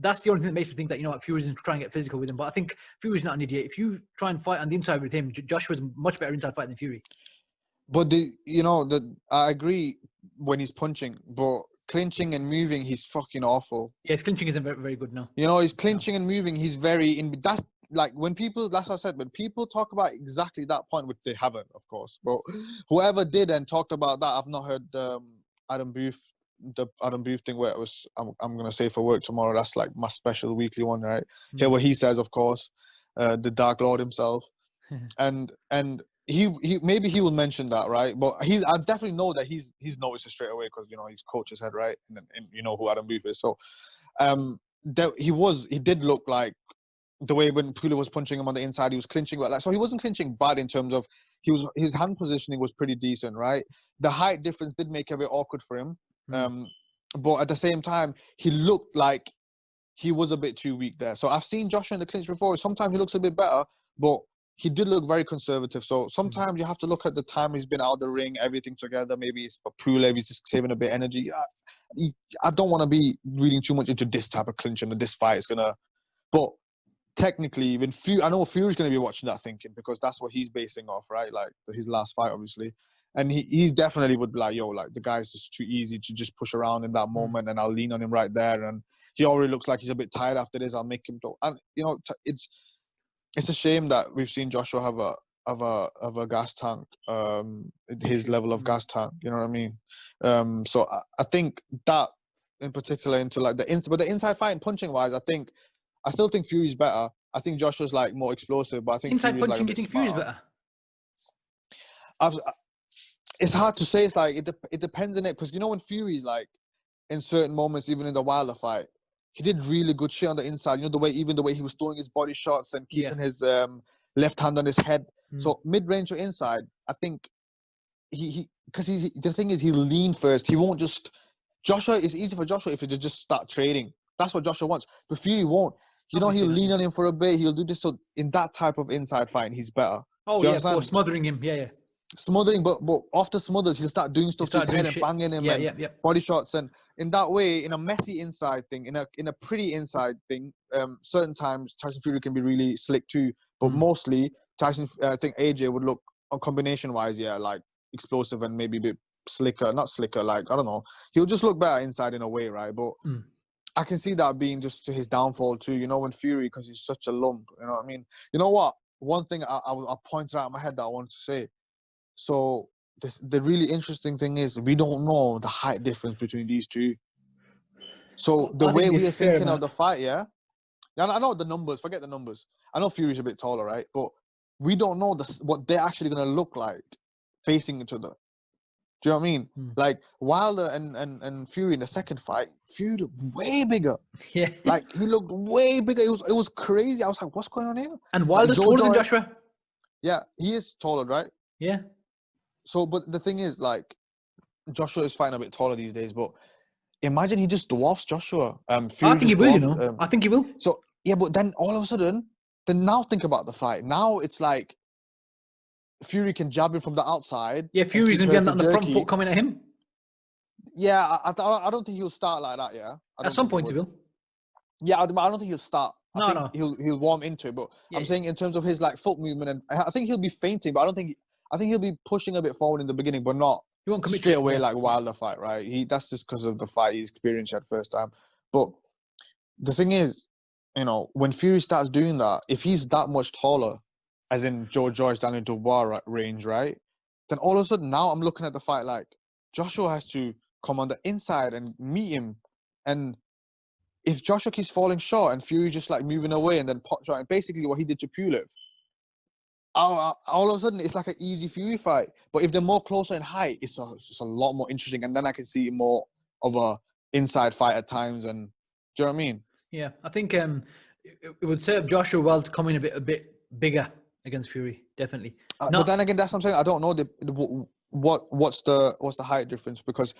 A: that's the only thing that makes me think that, Fury's trying to get physical with him. But I think Fury's not an idiot. If you try and fight on the inside with him, Joshua's a much better inside fight than Fury.
B: But I agree when he's punching, but clinching and moving, he's fucking awful.
A: Yeah, his clinching isn't very, very good now.
B: He's clinching and moving. He's that's like when people. That's what I said. When people talk about exactly that point, which they haven't, of course. But whoever did and talked about that, I've not heard Adam Booth, the Adam Booth thing where it was. I'm gonna say for work tomorrow. That's like my special weekly one, right? Hear what he says, of course. The Dark Lord himself, and. He maybe he will mention that, right? But I definitely know that he's noticed it straight away because he's coach's head, right? And you know who Adam Booth is. So he did look like the way when Pulev was punching him on the inside, he was clinching, but so he wasn't clinching bad in terms of his hand positioning was pretty decent, right? The height difference did make it a bit awkward for him, but at the same time he looked like he was a bit too weak there. So I've seen Joshua in the clinch before. Sometimes he looks a bit better, but he did look very conservative. So sometimes you have to look at the time he's been out of the ring, everything together. Maybe it's for Pulev, he's just saving a bit of energy. I don't want to be reading too much into this type of clinch and this fight is gonna. But technically, even I know Fury's gonna be watching that thinking because that's what he's basing off, right? Like his last fight, obviously, and he definitely would be like, yo, like the guy's just too easy to just push around in that moment, and I'll lean on him right there. And he already looks like he's a bit tired after this. I'll make him go. And it's a shame that we've seen Joshua have a gas tank, his level of gas tank. You know what I mean? So I think that in particular into like but the inside fight and punching wise, I still think Fury's better. I think Joshua's like more explosive, but I think
A: inside
B: Fury's
A: punching.
B: Like
A: Do you think Fury's better?
B: It's hard to say. It's like it depends on it because when Fury's like in certain moments, even in the Wilder fight. He did really good shit on the inside. The way he was throwing his body shots and keeping his left hand on his head. So mid-range or inside, I think because the thing is he'll lean first. He won't just Joshua. It's easy for Joshua if he just start trading. That's what Joshua wants. But Fury won't. He'll lean on him for a bit. He'll do this. So in that type of inside fight, he's better.
A: Oh yeah, or smothering him. Yeah.
B: Smothering, but after smothers, he'll start doing stuff to his head and banging him and body shots. And in that way, in a messy inside thing, in a pretty inside thing, certain times Tyson Fury can be really slick too. But mostly, I think AJ would look combination-wise, like explosive and maybe a bit slicker. Not slicker, like, I don't know. He'll just look better inside in a way, right? But I can see that being just to his downfall too, when Fury, because he's such a lump, you know what I mean? You know what? One thing I pointed out in my head that I wanted to say. So the really interesting thing is we don't know the height difference between these two. So the way we are thinking of the fight, I know the numbers. Forget the numbers. I know Fury's a bit taller, right? But we don't know what they're actually going to look like facing each other. Do you know what I mean? Like Wilder and Fury in the second fight, Fury looked way bigger. Yeah. Like he looked way bigger. It was crazy. I was like, what's going on here?
A: And Wilder's taller than Joshua?
B: Yeah, he is taller, right?
A: Yeah.
B: So, but the thing is, like, Joshua is fighting a bit taller these days, but imagine he just dwarfs Joshua.
A: I think he will, I think he will.
B: So, yeah, but then all of a sudden, now think about the fight. Now it's like Fury can jab him from the outside.
A: Yeah, Fury's going to be on the front foot coming at him.
B: Yeah, I don't think he'll start like that, yeah?
A: At some point he will.
B: Yeah, I don't think he'll start.
A: No.
B: He'll warm into it, but I'm saying in terms of his, like, foot movement, and I think he'll be feinting, but I think he'll be pushing a bit forward in the beginning, but not straight away like Wilder fight, right? That's just because of the fight he experienced at first time. But the thing is, you know, when Fury starts doing that, if he's that much taller, as in George Daniel Dubois range, right? Then all of a sudden now I'm looking at the fight like Joshua has to come on the inside and meet him. And if Joshua keeps falling short and Fury just like moving away and then pops right, basically what he did to Pulev, all of a sudden it's like an easy Fury fight. But if they're more closer in height, it's a lot more interesting. And then I can see more of a inside fight at times. And do you know what I mean?
A: Yeah, I think it would serve Joshua well to come in a bit bigger against Fury, definitely.
B: But then again, that's what I'm saying. I don't know what's the height difference, because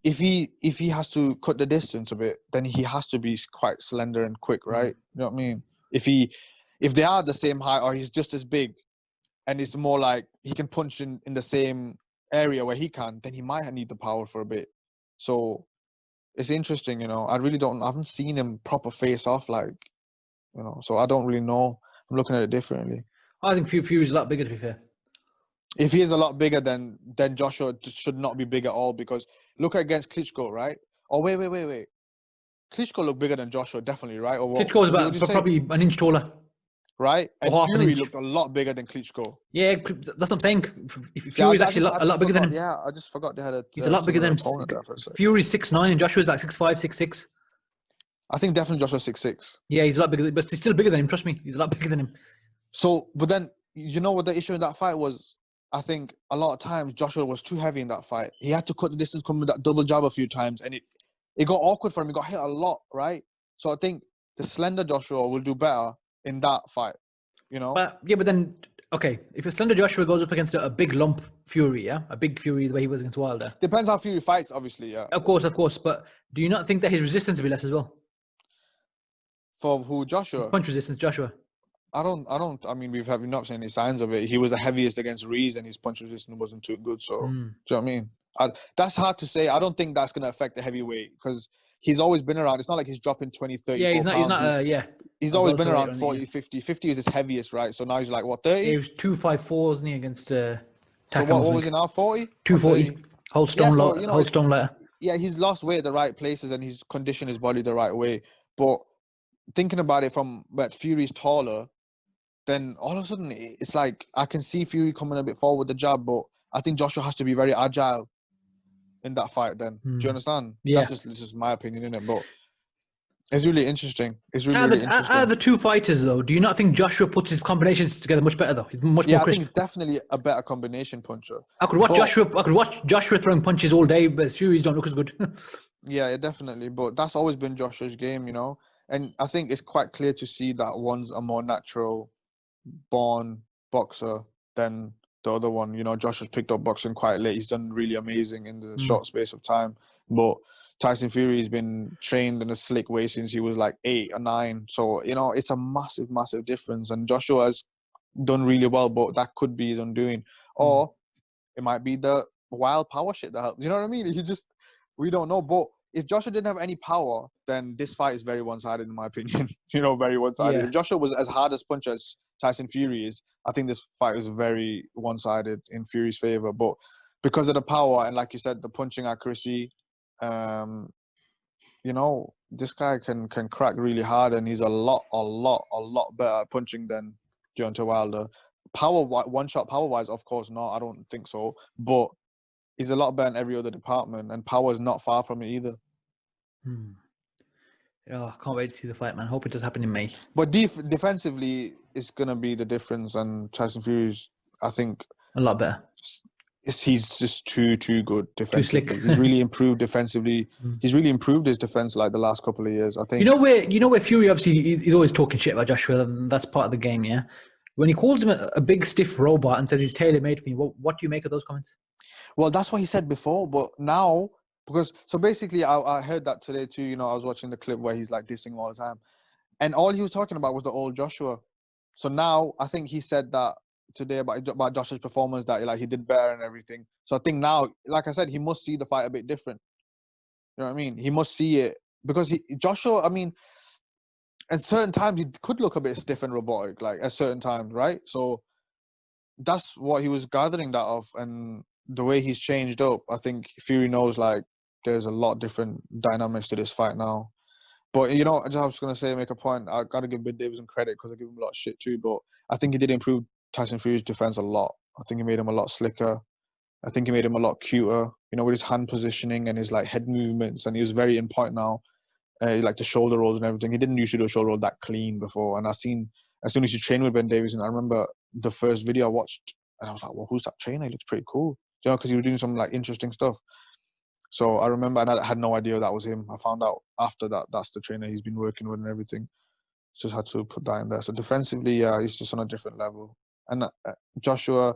B: if he has to cut the distance a bit, then he has to be quite slender and quick, right? You know what I mean? If they are the same height or he's just as big, and it's more like he can punch in the same area where he can, then he might need the power for a bit. So it's interesting, you know. I haven't seen him proper face off, like, you know. So I don't really know. I'm looking at it differently.
A: I think Fury's a lot bigger, to be fair.
B: If he is a lot bigger, then Joshua should not be big at all, because look against Klitschko, right? Oh, wait. Klitschko looked bigger than Joshua, definitely, right? Or what?
A: Klitschko's about probably an inch taller.
B: Right? And Fury looked a lot bigger than Klitschko.
A: Yeah, that's what I'm saying. Fury's actually a lot bigger than him.
B: Yeah, I just forgot they had a...
A: He's a lot bigger than him. Fury's 6'9" and Joshua's like 6'5", 6'6".
B: I think definitely Joshua's 6'6".
A: Yeah, he's a lot bigger, but he's still bigger than him, trust me. He's a lot bigger than him.
B: So, but then, you know what the issue in that fight was? I think a lot of times Joshua was too heavy in that fight. He had to cut the distance, come with that double jab a few times, and it got awkward for him. He got hit a lot, right? So I think the slender Joshua will do better in that fight, you know?
A: But then, okay, if a slender Joshua goes up against a big lump Fury, yeah? A big Fury the way he was against Wilder.
B: Depends how Fury fights, obviously, yeah.
A: Of course. But do you not think that his resistance will be less as well?
B: For who, Joshua?
A: Punch resistance, Joshua.
B: I mean, we've not seen any signs of it. He was the heaviest against Reese and his punch resistance wasn't too good. So, do you know what I mean? That's hard to say. I don't think that's going to affect the heavyweight, because he's always been around. It's not like he's dropping 20, 30
A: Yeah, he's
B: always been around 40, 50. 50 is his heaviest, right? So now he's like, what, 30?
A: He was 254, wasn't he, against
B: So what was he now, 40?
A: 240. Hold stone letter.
B: Yeah, he's lost weight at the right places and he's conditioned his body the right way. But thinking about it from that Fury's taller, then all of a sudden it's like I can see Fury coming a bit forward with the jab, but I think Joshua has to be very agile in that fight then. Do you understand?
A: Yeah.
B: This is my opinion, innit? But it's really interesting. It's really,
A: really
B: interesting.
A: Out of the two fighters, though, do you not think Joshua puts his combinations together much better, though? He's much more crisp.
B: I think he's definitely a better combination puncher.
A: I could watch Joshua throwing punches all day, but Fury's don't look as good.
B: Yeah, definitely. But that's always been Joshua's game, you know? And I think it's quite clear to see that one's a more natural born boxer than the other one. You know, Joshua's picked up boxing quite late. He's done really amazing in the short space of time. But Tyson Fury has been trained in a slick way since he was like 8 or 9. So, you know, it's a massive, massive difference. And Joshua has done really well, but that could be his undoing. Or it might be the wild power shit that helps. You know what I mean? We don't know. But if Joshua didn't have any power, then this fight is very one-sided in my opinion. You know, very one-sided.
A: Yeah.
B: If Joshua was as hard as punch as Tyson Fury is, I think this fight is very one-sided in Fury's favor. But because of the power and, like you said, the punching accuracy, you know, this guy can crack really hard, and he's a lot better at punching than Deontay Wilder. One-shot power-wise, of course not. I don't think so. But he's a lot better in every other department, and power is not far from it either.
A: Oh, I can't wait to see the fight, man. I hope it does happen in May.
B: But defensively, it's going to be the difference, and Tyson Fury's, I think...
A: a lot better.
B: He's just too good defensively.
A: Too slick.
B: He's really improved defensively. He's really improved his defense like the last couple of years, I think.
A: You know where Fury, obviously, he's always talking shit about Joshua, and that's part of the game, yeah? When he calls him a big, stiff robot and says he's tailor-made for me, what do you make of those comments?
B: Well, that's what he said before, but now... So basically, I heard that today too. You know, I was watching the clip where he's like dissing him all the time. And all he was talking about was the old Joshua. So now, I think he said that today about Joshua's performance, that like he did better and everything. So I think now, like I said, he must see the fight a bit different. You know what I mean? He must see it. Because Joshua, I mean, at certain times, he could look a bit stiff and robotic, like at certain times, right? So that's what he was gathering that off. And the way he's changed up, I think Fury knows, like, there's a lot different dynamics to this fight now. But, you know, I was going to say, make a point. I got to give Ben Davison credit because I give him a lot of shit too. But I think he did improve Tyson Fury's defense a lot. I think he made him a lot slicker. I think he made him a lot cuter, you know, with his hand positioning and his, like, head movements. And he was very in point now. Like the shoulder rolls and everything. He didn't usually do a shoulder roll that clean before. And I seen, as soon as you train with Ben Davison, I remember the first video I watched and I was like, well, who's that trainer? He looks pretty cool. You know, because he was doing some, like, interesting stuff. So I remember, and I had no idea that was him. I found out after that that's the trainer he's been working with and everything. Just had to put that in there. So defensively, yeah, he's just on a different level. And Joshua,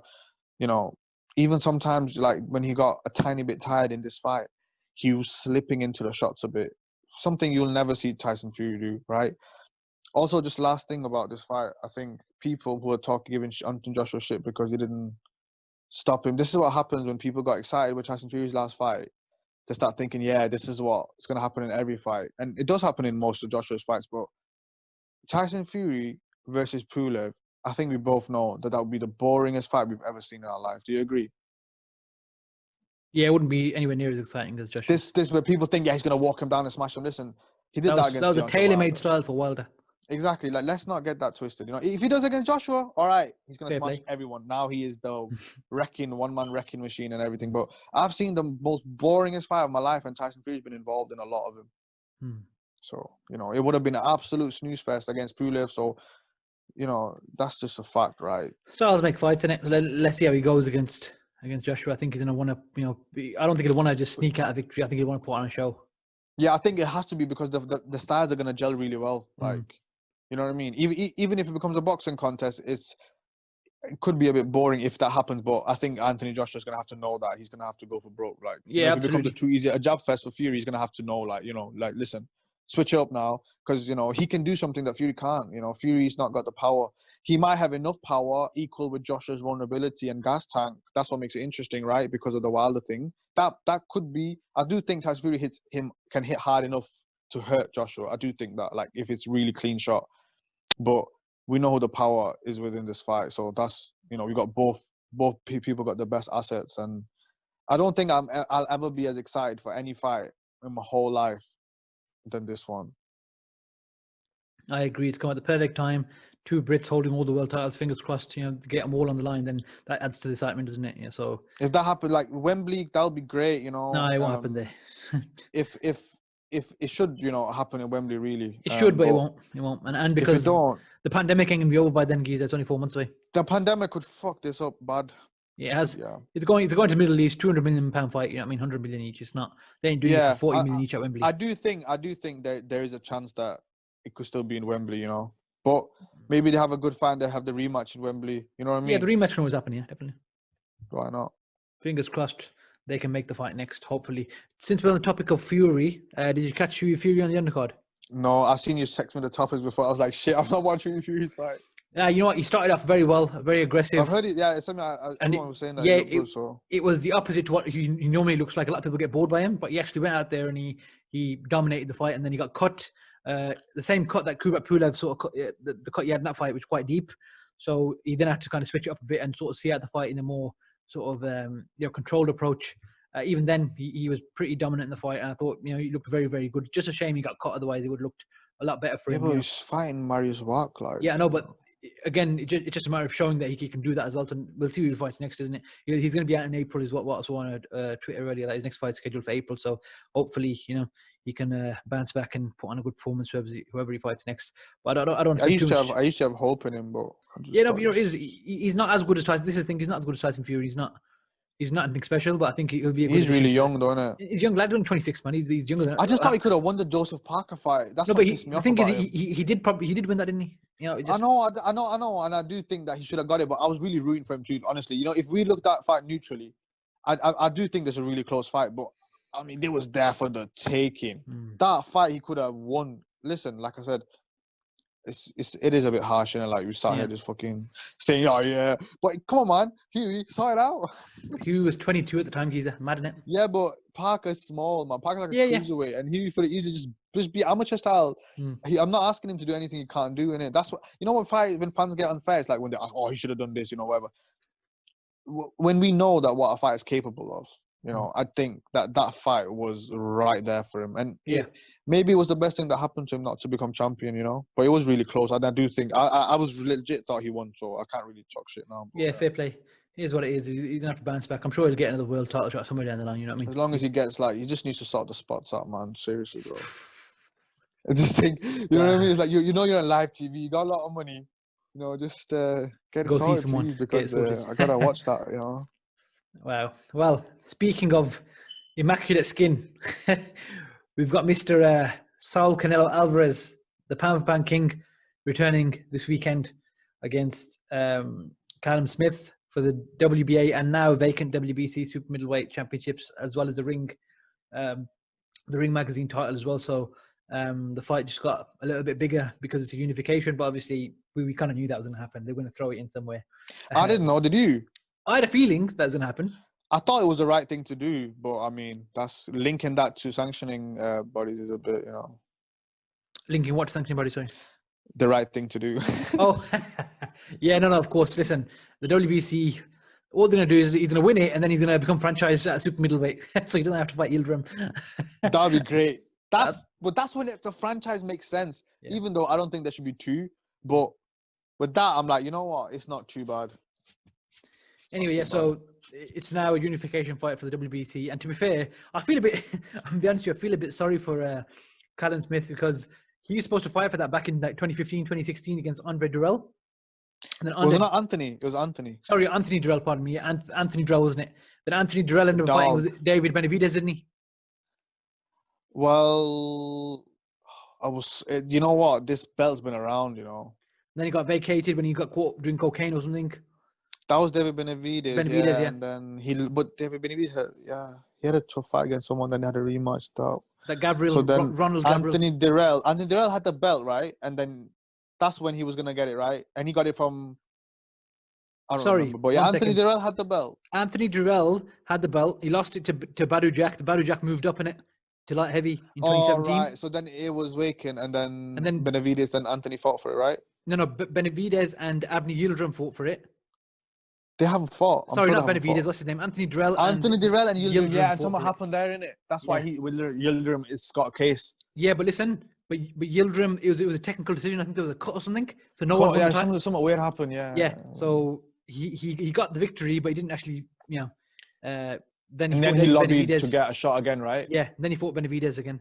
B: you know, even sometimes, like, when he got a tiny bit tired in this fight, he was slipping into the shots a bit. Something you'll never see Tyson Fury do, right? Also, just last thing about this fight, I think people who are giving Anthony Joshua shit because he didn't stop him. This is what happens when people got excited with Tyson Fury's last fight. They start thinking, yeah, this is what's going to happen in every fight. And it does happen in most of Joshua's fights, but Tyson Fury versus Pulev, I think we both know that would be the boringest fight we've ever seen in our life. Do you agree?
A: Yeah, it wouldn't be anywhere near as exciting as Joshua.
B: This where people think, yeah, he's going to walk him down and smash him. Listen, he did that against
A: That was a tailor-made style for Wilder.
B: Exactly. Like, let's not get that twisted. You know, if he does against Joshua, all right, he's going to smash everyone. Now he is the one-man wrecking machine and everything. But I've seen the most boringest fight of my life, and Tyson Fury's been involved in a lot of them. So, you know, it would have been an absolute snooze fest against Pulev. So, you know, that's just a fact, right?
A: Styles make fights in it. Let's see how he goes against Joshua. I think he's going to want to, you know, I don't think he'll want to just sneak out a victory. I think he'll want to put on a show. Yeah,
B: I think it has to be because the styles are going to gel really well. Like, you know what I mean? Even if it becomes a boxing contest, it could be a bit boring if that happens. But I think Anthony Joshua's going to have to know that he's going to have to go for broke. Like,
A: yeah,
B: if it becomes too easy, a jab fest for Fury, he's going to have to know, like, you know, like, listen, switch it up now, because, you know, he can do something that Fury can't. You know, Fury's not got the power. He might have enough power equal with Joshua's vulnerability and gas tank. That's what makes it interesting, right? Because of the Wilder thing. That could be. I do think Tyson Fury can hit hard enough to hurt Joshua. I do think that, like, if it's really clean shot. But we know who the power is within this fight. So that's, you know, we got both people got the best assets. And I don't think I'll ever be as excited for any fight in my whole life than this one.
A: I agree. It's come at the perfect time. Two Brits holding all the world titles, fingers crossed, you know, to get them all on the line, then that adds to the excitement, doesn't it? Yeah, so
B: if that happened, like Wembley, that'll be great, you know.
A: No, it won't happen there.
B: if it should, you know, happen in Wembley, really.
A: It should, but it won't. It won't. And because the pandemic ain't gonna be over by then, Giza, it's only 4 months away.
B: The pandemic could fuck this up bad.
A: Yeah, it has. Yeah. It's going to Middle East, £200 million fight. You know, I mean, 100 million each. It's not. They ain't doing it for 40 million each at Wembley.
B: I do think there is a chance that it could still be in Wembley, you know. But maybe they have a good fight and they have the rematch in Wembley. You know what I mean?
A: Yeah, the rematch can always happen, yeah, definitely.
B: Why not?
A: Fingers crossed they can make the fight next, hopefully. Since we're on the topic of Fury, did you catch Fury on the undercard?
B: No, I've seen you text me the topics before. I was like, shit, I'm not watching Fury's fight.
A: Yeah, you know what? He started off very well, very aggressive.
B: I've heard it. Yeah, it's something everyone was saying that.
A: Yeah,
B: so.
A: It was the opposite to what he normally looks like. A lot of people get bored by him, but he actually went out there and he dominated the fight, and then he got cut. The same cut that Kubrat Pulev sort of cut, the cut he had in that fight was quite deep. So he then had to kind of switch it up a bit and sort of see out the fight in a more sort of controlled approach. Even then, he was pretty dominant in the fight, and I thought, you know, he looked very, very good. Just a shame he got cut; otherwise, he would have looked a lot better for him.
B: Yeah, but he's fighting Marius Wack, like.
A: Yeah, I know, but again, it's just a matter of showing that he can do that as well. So we'll see who he fights next, isn't it? He's going to be out in April, is what I saw on Twitter earlier. That his next fight's scheduled for April. So hopefully, you know, he can bounce back and put on a good performance whoever he fights next. But I don't. I used
B: to have hope in him, but
A: yeah, no, but you know, he's not as good as Tyson. This is the thing. He's not as good as Tyson Fury. He's not anything special, but I think he'll be a good
B: He's really young, though, isn't it?
A: He's young lad, only 26, man. He's younger than.
B: I just thought he could have won the Joseph Parker fight. That's
A: no,
B: what
A: but
B: pissed me
A: the
B: off
A: thing
B: about
A: is,
B: him.
A: he did win that, didn't he? You know,
B: I know, and I do think that he should have got it. But I was really rooting for him too. Honestly, you know, if we looked at that fight neutrally, I do think there's a really close fight. But I mean, it was there for the taking. That fight he could have won. Listen, like I said, it is a bit harsh, and like we sat here just fucking saying, oh yeah, but come on, man, Huey, saw it out.
A: Huey was 22 at the time. He's mad in it.
B: Yeah, but Parker's small, man. Parker's like a cruiserweight, and Huey could have easily just be amateur style. I'm not asking him to do anything he can't do in it. That's what, you know, when fans get unfair, it's like when they ask, oh, he should have done this, you know, whatever. When we know that what a fight is capable of, You know, I think that fight was right there for him, and
A: Yeah.
B: maybe it was the best thing that happened to him not to become champion. You know, but it was really close, and I do think I was legit thought he won, so I can't really talk shit now. But,
A: Yeah, fair play. Here's what it is. He's gonna have to bounce back. I'm sure he'll get another world title shot somewhere down the line. You know what I mean?
B: as long as he gets he just needs to sort the spots out, man. Seriously, bro. I just think you know what I mean. It's like you know you're on live TV, you got a lot of money. You know, just get it
A: Go see
B: sorted,
A: someone.
B: please,
A: Get it
B: because
A: sorted.
B: I gotta watch that. You know.
A: Wow. Well, speaking of immaculate skin, we've got Mr. Saul Canelo Alvarez, the pound for pound king, returning this weekend against Callum Smith for the WBA and now vacant WBC Super Middleweight Championships, as well as the Ring magazine title as well. So the fight just got a little bit bigger because it's a unification, but obviously we kind of knew that was going to happen. They're going to throw it in somewhere.
B: I didn't know. Did you?
A: I had a feeling that was going to happen.
B: I thought it was the right thing to do, but I mean, that's linking that to sanctioning bodies is a bit, you know.
A: Linking what to sanctioning body? Sorry.
B: The right thing to do.
A: Oh, yeah, no, of course. Listen, the WBC, all they're going to do is he's going to win it, and then he's going to become franchise at super middleweight, so he doesn't have to fight Yildirim.
B: That would be great. But that's when the franchise makes sense. Yeah. Even though I don't think there should be two, but with that, I'm like, you know what? It's not too bad.
A: Anyway, yeah, so it's now a unification fight for the WBC. And to be fair, I feel a bit, I'll be honest with you, I feel a bit sorry for Callum Smith because he was supposed to fight for that back in like 2015, 2016 against Andre Durrell. And then
B: was it not Anthony? It was Anthony.
A: Sorry, Anthony Durrell, pardon me. Anthony Durrell, wasn't it? Then Anthony Durrell ended up fighting was David Benavidez, didn't he?
B: Well, you know what? This belt's been around, you know.
A: And then he got vacated when he got caught doing cocaine or something.
B: That was David Benavidez, yeah. And then but David Benavidez, he had a tough fight against someone. Then he had a rematch.
A: That Gabriel, so then Ronald
B: Anthony Durrell had the belt, right? And then that's when he was gonna get it, right? And he got it from. I don't remember, but yeah, Anthony Durrell had the belt.
A: Anthony Durrell had the belt. He lost it to Badou Jack. The Badou Jack moved up in it to light heavy in 2017.
B: Oh, right. So then it was vacant, and then Benavidez and Anthony fought for it, right?
A: No, Benavidez and Abney Yildirim fought for it.
B: They haven't fought.
A: Sorry, not Benavidez. What's his name? Anthony Durrell.
B: Anthony Durrell and Yildirim. Yeah, and something happened there, innit? That's why Yildirim is got a case.
A: Yeah, but listen, but Yildirim, it was a technical decision. I think there was a cut or something. So no
B: one. Yeah, something weird happened. Yeah.
A: Yeah. So he got the victory, but he didn't actually, you know. Then he
B: lobbied
A: Benavidez
B: to get a shot again, right?
A: Yeah. Then he fought Benavidez again.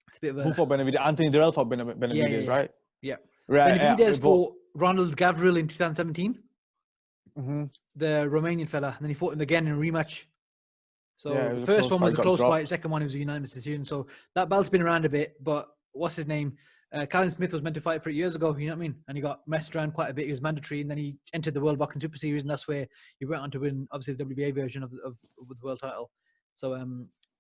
A: It's a bit of a.
B: Who fought Benavidez? Anthony Durrell fought Benavidez, right?
A: Yeah.
B: Right.
A: Benavidez fought Ronald Gavril in 2017.
B: Mm-hmm.
A: The Romanian fella, and then he fought him again in a rematch. So the first one was a close fight, second one was a unanimous decision. So that belt's been around a bit, but what's his name? Callum Smith was meant to fight for it years ago, you know what I mean? And he got messed around quite a bit. He was mandatory, and then he entered the World Boxing Super Series, and that's where he went on to win, obviously, the WBA version of the world title. So,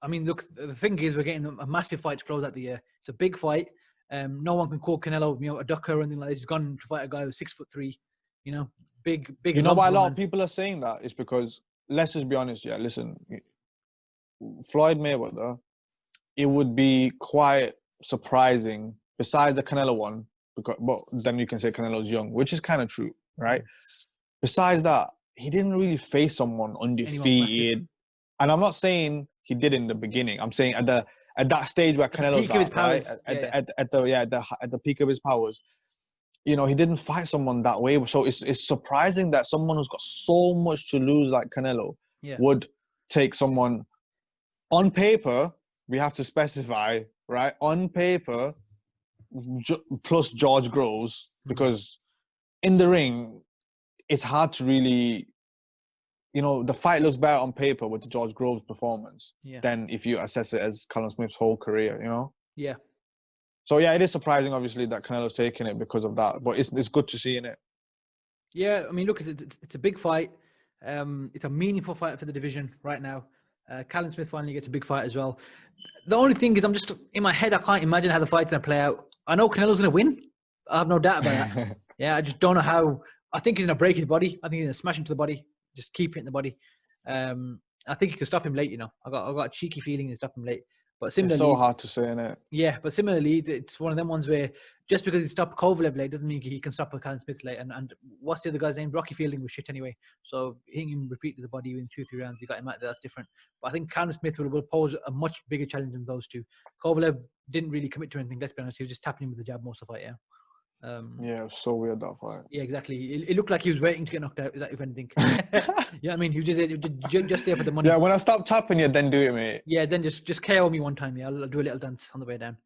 A: I mean, look, the thing is, we're getting a massive fight to close out the year. It's a big fight. No one can call Canelo, you know, a ducker or anything like this. He's gone to fight a guy who's 6'3", you know, big.
B: You know why a lot of people are saying that? It's because, let's just be honest, yeah, listen, Floyd Mayweather, it would be quite surprising, besides the Canelo one, because, but then you can say Canelo's young, which is kind of true, right? Besides that, he didn't really face someone undefeated. And I'm not saying he did in the beginning. I'm saying at that stage where Canelo's at, right? At the peak of his powers, you know, he didn't fight someone that way. So it's surprising that someone who's got so much to lose like Canelo would take someone on paper. We have to specify, right? On paper, plus George Groves, because in the ring, it's hard to really, you know, the fight looks better on paper with the George Groves performance than if you assess it as Callum Smith's whole career, you know? Yeah. So, yeah, it is surprising, obviously, that Canelo's taking it because of that. But it's good to see in it. Yeah, I mean, look, it's a big fight. It's a meaningful fight for the division right now. Callum Smith finally gets a big fight as well. The only thing is, I'm just, in my head, I can't imagine how the fight's going to play out. I know Canelo's going to win. I have no doubt about that. Yeah, I just don't know how. I think he's going to break his body. I think he's going to smash him to the body. Just keep hitting the body. I think he can stop him late, you know. I got a cheeky feeling he can stop him late. But similarly, it's so hard to say, innit? Yeah, but similarly, it's one of them ones where
A: just because he stopped Kovalev late doesn't mean he can stop Callum Smith late. And what's the other guy's name? Rocky Fielding was shit anyway. So hitting him repeatedly the body in 2-3 rounds, you got him out there. That's different. But I think Callum Smith will pose a much bigger challenge than those two. Kovalev didn't really commit to anything. Let's be honest. He was just tapping him with the jab most of the fight. Yeah.
B: Yeah, it was so weird that fight.
A: Yeah, exactly. It looked like he was waiting to get knocked out. Is that if anything? Yeah, I mean, he was just there for the money.
B: Yeah, when I stop tapping you, then do it, mate.
A: Yeah, then just KO me one time. Yeah, I'll do a little dance on the way down,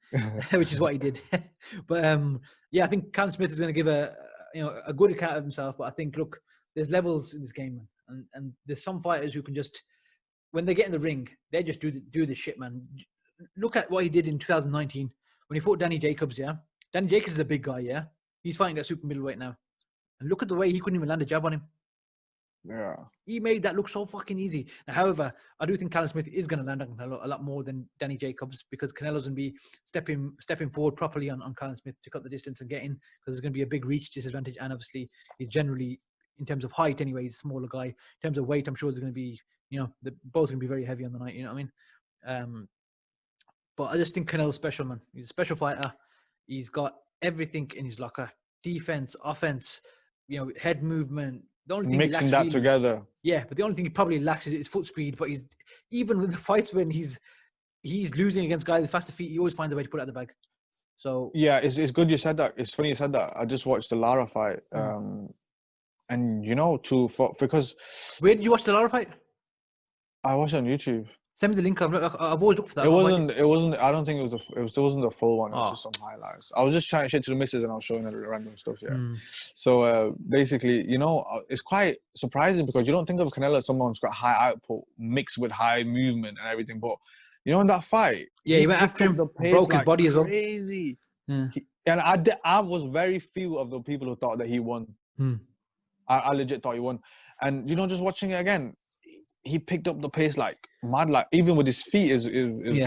A: which is what he did. But yeah, I think Callum Smith is going to give a good account of himself. But I think, look, there's levels in this game, man. And there's some fighters who can just, when they get in the ring, they just do this shit, man. Look at what he did in 2019 when he fought Danny Jacobs. Yeah. Danny Jacobs is a big guy, yeah? He's fighting at super middleweight now. And look at the way he couldn't even land a jab on him.
B: Yeah.
A: He made that look so fucking easy. Now, however, I do think Callum Smith is going to land on Canelo a lot more than Danny Jacobs, because Canelo's going to be stepping forward properly on Callum Smith to cut the distance and get in, because there's going to be a big reach disadvantage. And obviously, he's generally, in terms of height anyway, he's a smaller guy. In terms of weight, I'm sure there's going to be, they're both going to be very heavy on the night, you know what I mean? But I just think Canelo's special, man. He's a special fighter. He's got everything in his locker: defense, offense, head movement. The only thing
B: mixing that together.
A: Yeah, but the only thing he probably lacks is his foot speed. But he's, even with the fights when he's losing against guys with faster feet, he always finds a way to put it out the bag. So
B: yeah, it's good you said that. It's funny you said that. I just watched the Lara fight, and because
A: where did you watch the Lara fight?
B: I watched it on YouTube.
A: Send me the link. I've always looked for that.
B: It wasn't. I don't think it wasn't the full one. It was just some highlights. I was just trying shit to the missus, and I was showing her random stuff. Yeah. So basically, it's quite surprising, because you don't think of Canelo as someone who's got high output mixed with high movement and everything. But in that fight,
A: he went after him, broke his body as well.
B: Crazy. Yeah. And I was very few of the people who thought that he won. I legit thought he won, and just watching it again, he picked up the pace like mad, like even with his feet is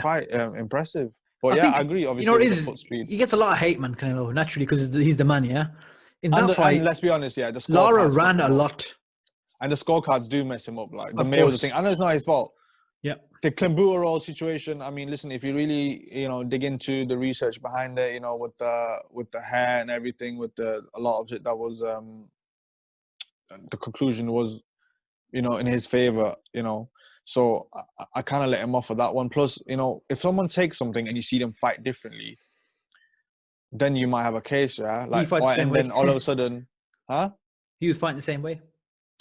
B: quite impressive. But I agree. Obviously,
A: the foot speed. He gets a lot of hate, man, Canelo, naturally, because he's the man. Yeah. In that fight,
B: and let's be honest, yeah,
A: Lara ran a lot,
B: and the scorecards do mess him up. Like the male thing. I know it's not his fault.
A: Yeah.
B: The Klembuer roll situation. I mean, listen, if you really dig into the research behind it, with the hair and everything, with a lot of it that was the conclusion was, in his favor, so I kind of let him off of that one. Plus, if someone takes something and you see them fight differently, then you might have a case, yeah. Like, then all of a sudden,
A: he was fighting the same way.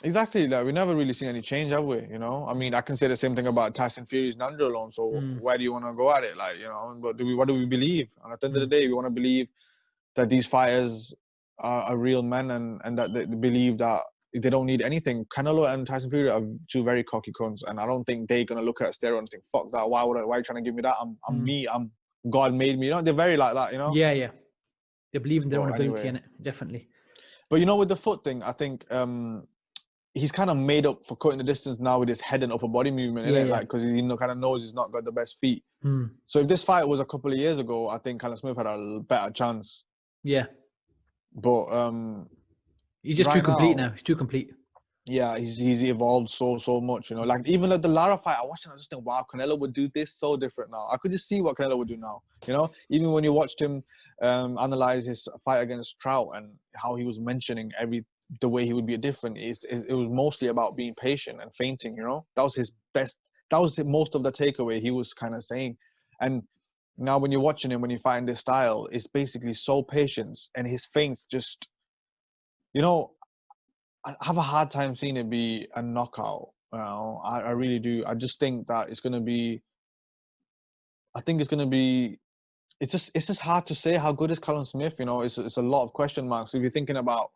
B: Exactly. Like, we never really seen any change, have we? I mean, I can say the same thing about Tyson Fury's Nandro alone. So where do you want to go at it? Like, but what do we believe? And at the end of the day, we want to believe that these fighters are real men, and that they believe that they don't need anything. Canelo and Tyson Fury are two very cocky cunts, and I don't think they're gonna look at a steroid and think, "Fuck that! Why are you trying to give me that? I'm me. God made me." They're very like that.
A: Yeah. They believe in their own ability in it, definitely.
B: But with the foot thing, I think he's kind of made up for cutting the distance now with his head and upper body movement, innit? Like, because he kind of knows he's not got the best feet. So if this fight was a couple of years ago, I think Callum Smith had a better chance.
A: Yeah.
B: But
A: he's just too complete now. He's too complete.
B: Yeah, he's evolved so much. Like even the Lara fight, I watched it, I just think, wow, Canelo would do this so different now. I could just see what Canelo would do now. Even when you watched him analyze his fight against Trout and how he was mentioning the way he would be different, it was mostly about being patient and feinting. That was his best. That was most of the takeaway he was kind of saying. And now when you're watching him, when you find this style, it's basically so patient, and his feints just, I have a hard time seeing it be a knockout. I really do. I just think that it's going to be. I think it's going to be. It's just hard to say how good is Callum Smith. It's a lot of question marks if you're thinking about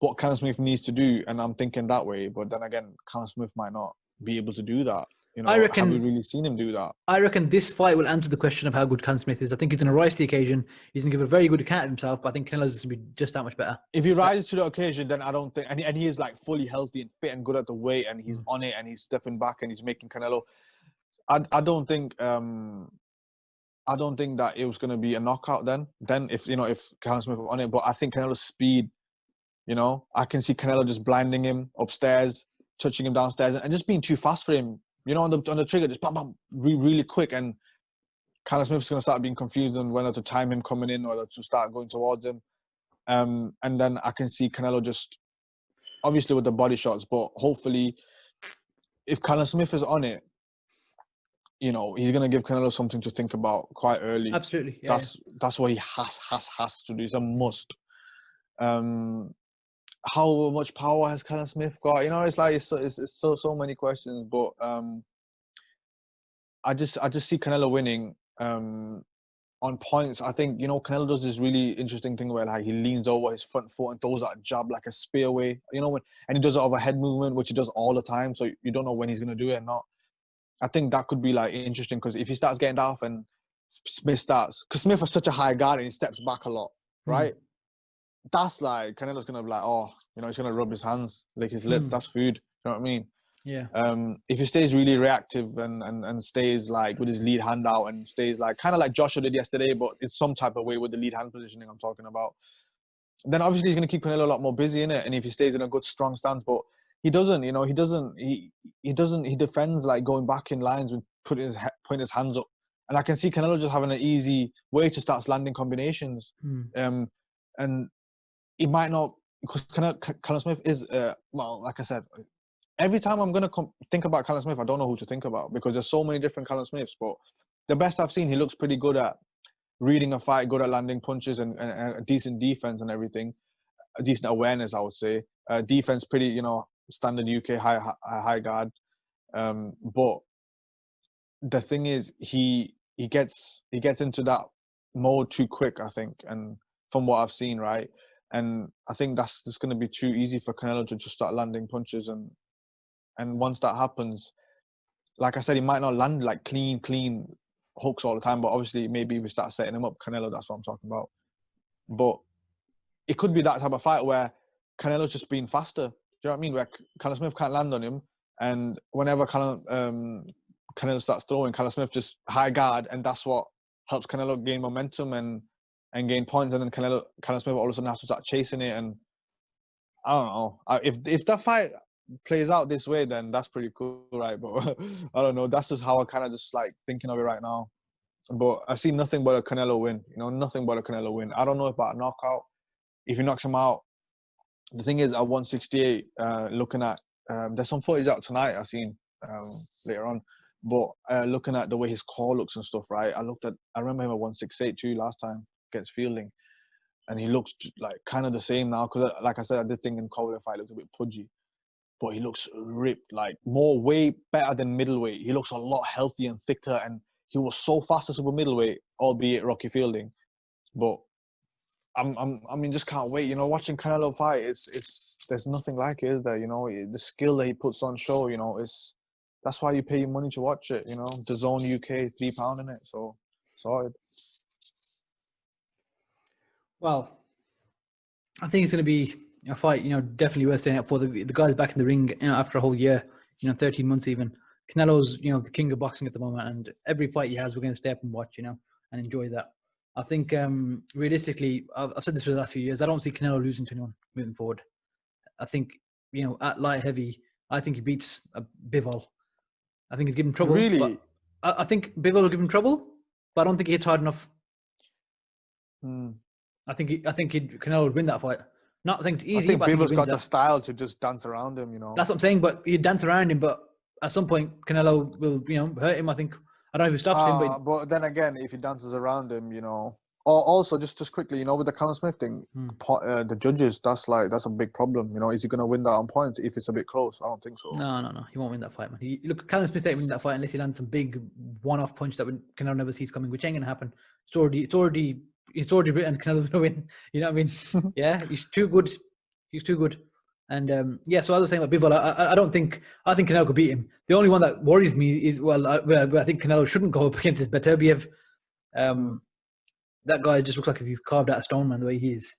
B: what Callum Smith needs to do, and I'm thinking that way. But then again, Callum Smith might not be able to do that.
A: I reckon,
B: have we really seen him do that?
A: I reckon this fight will answer the question of how good Callum Smith is. I think he's going to rise to the occasion. He's going to give a very good account of himself, but I think Canelo's going to be just that much better.
B: If he rises to the occasion, then I don't think... And he is like fully healthy and fit and good at the weight, and he's on it, and he's stepping back, and he's making Canelo... I don't think that it was going to be a knockout then. Then if Callum Smith was on it, but I think Canelo's speed, I can see Canelo just blinding him upstairs, touching him downstairs, and just being too fast for him. On the trigger, just bam, bam, really quick. And Callum Smith's going to start being confused on whether to time him coming in or to start going towards him. And then I can see Canelo just, obviously with the body shots, but hopefully if Callum Smith is on it, you know, he's going to give Canelo something to think about quite early.
A: Absolutely. Yeah,
B: that's what he has to do. It's a must. How much power has Callum Smith got? You know, it's like it's so many questions, but I just see Canelo winning on points. I think, you know, Canelo does this really interesting thing where like he leans over his front foot and throws that jab like a spear away, you know, and he does it over head movement, which he does all the time. So you don't know when he's going to do it or not. I think that could be like interesting because if he starts getting that off and Smith starts, because Smith has such a high guard and he steps back a lot, right? That's like Canelo's going to be like, oh, you know, he's going to rub his hands, lick his lip. That's food. You know what I mean?
A: Yeah.
B: If he stays really reactive and stays like with his lead hand out and stays like kind of like Joshua did yesterday, but in some type of way with the lead hand positioning I'm talking about, then obviously he's going to keep Canelo a lot more busy in it. And if he stays in a good strong stance, but he doesn't, you know, he defends like going back in lines with putting his hands up. And I can see Canelo just having an easy way to start landing combinations. And he might not, because Callum Smith is, well, like I said, every time I'm going to think about Callum Smith, I don't know who to think about because there's so many different Callum Smiths. But the best I've seen, he looks pretty good at reading a fight, good at landing punches and a decent defense and everything. A decent awareness, I would say. Defense, pretty, you know, standard UK high guard. But the thing is, he gets into that mode too quick, I think, and from what I've seen, right? And I think that's just going to be too easy for Canelo to just start landing punches, and once that happens, like I said, he might not land like clean hooks all the time, but obviously maybe we start setting him up. Canelo, that's what I'm talking about. But it could be that type of fight where Canelo's just being faster. Do you know what I mean? Where Callum Smith can't land on him, and whenever Canelo starts throwing, Callum Smith just high guard, and that's what helps Canelo gain momentum and gain points. And then Callum Smith all of a sudden has to start chasing it. And I don't know if that fight plays out this way, then that's pretty cool, right? But I don't know. That's just how I kind of just like thinking of it right now. But I see nothing but a Canelo win. You know, nothing but a Canelo win. I don't know about a knockout. If he knocks him out, the thing is, at 168, looking at, there's some footage out tonight I've seen later on, but looking at the way his core looks and stuff, right? I remember him at 168 too last time against Fielding, and he looks like kind of the same now, because like I said, I did think in Kovalev fight looked a bit pudgy, but he looks ripped, like way better than middleweight. He looks a lot healthier and thicker, and he was so fast as super middleweight, albeit Rocky Fielding. But I mean, just can't wait. You know, watching Canelo fight, there's nothing like it, is there? You know, the skill that he puts on show. You know, that's why you pay your money to watch it. You know, DAZN UK, £3 in it, so sorted.
A: Well, I think it's going to be a fight, you know, definitely worth staying up for. The guys back in the ring, you know, after a whole year, you know, 13 months even. Canelo's, you know, the king of boxing at the moment, and every fight he has, we're going to stay up and watch, you know, and enjoy that. I think realistically, I've said this for the last few years, I don't see Canelo losing to anyone moving forward. I think, you know, at light heavy, I think he beats Bivol. I think he'd give him trouble.
B: Really?
A: I think Bivol will give him trouble, but I don't think he hits hard enough. I think Canelo would win that fight. Not saying it's easy,
B: I think Bivol's got the style to just dance around him, you know.
A: That's what I'm saying, but he'd dance around him, but at some point, Canelo will, you know, hurt him, I think. I don't know if he stops him,
B: but then again, if he dances around him, you know. Also, just quickly, you know, with the Callum Smith thing, the judges, that's a big problem. You know, is he going to win that on points if it's a bit close? I don't think so.
A: No, he won't win that fight, man. Look, Callum Smith ain't win that fight unless he lands some big one-off punch that Canelo never sees coming, which ain't going to happen. It's already written. Canelo's going to win. You know what I mean? Yeah, he's too good. And yeah, so as I was saying about Bivol, I think Canelo could beat him. The only one that worries me is, I think Canelo shouldn't go up against is Beterbiev. That guy just looks like he's carved out of stone, man, the way he is.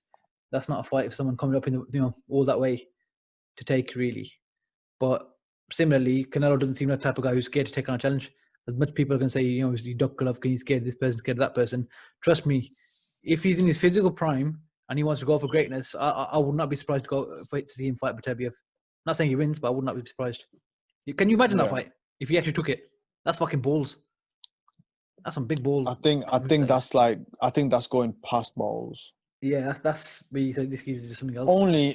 A: That's not a fight if someone coming up in the, you know, all that way to take, really. But similarly, Canelo doesn't seem like the type of guy who's scared to take on a challenge. As much people are going to say, you know, you duck Golovkin, he's scared of this person, scared of that person. Trust me, if he's in his physical prime and he wants to go for greatness, I would not be surprised to see him fight Beterbiev. Not saying he wins, but I would not be surprised. Can you imagine that fight if he actually took it? That's fucking balls. That's some big ball.
B: I think that's going past balls.
A: Yeah, that's where you say this is just something else.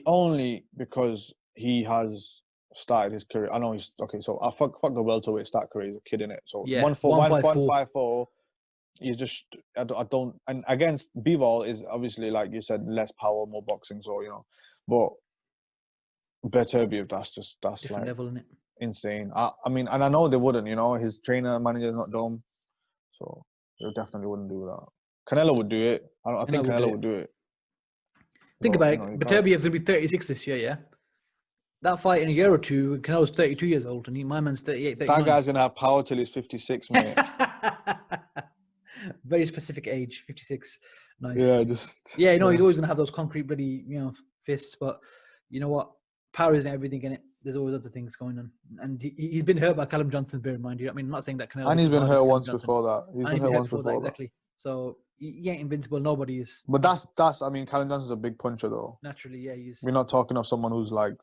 B: Only because he has started his career. I know he's okay. So fuck the welterweight start career. He's a kid in it. So
A: Yeah,
B: 154. You just I don't and against B-ball is obviously like you said less power, more boxing. So but Beterbiev, that's
A: different
B: like
A: level, isn't it?
B: insane. I mean, and I know they wouldn't. His trainer manager is not dumb, so they definitely wouldn't do that. Canelo would do it. I think Canelo would do it.
A: Think about it. Beterbiev's gonna be 36 this year, yeah. That fight in a year or two, Canelo's 32 years old, and my man's 38, 39.
B: That guy's gonna have power till he's 56, mate.
A: Very specific age, 56. Nice.
B: Yeah,
A: he's always gonna have those concrete bloody, fists. But you know what? Power isn't everything in it. There's always other things going on, and he's been hurt by Callum Johnson. Bear in mind, I mean, I'm not saying that Canelo.
B: And he's been hurt once before that. He's been hurt once before that.
A: Exactly. So he ain't invincible. Nobody is.
B: But that's. I mean, Callum Johnson's a big puncher, though.
A: Naturally, yeah, he's.
B: We're not talking of someone who's like,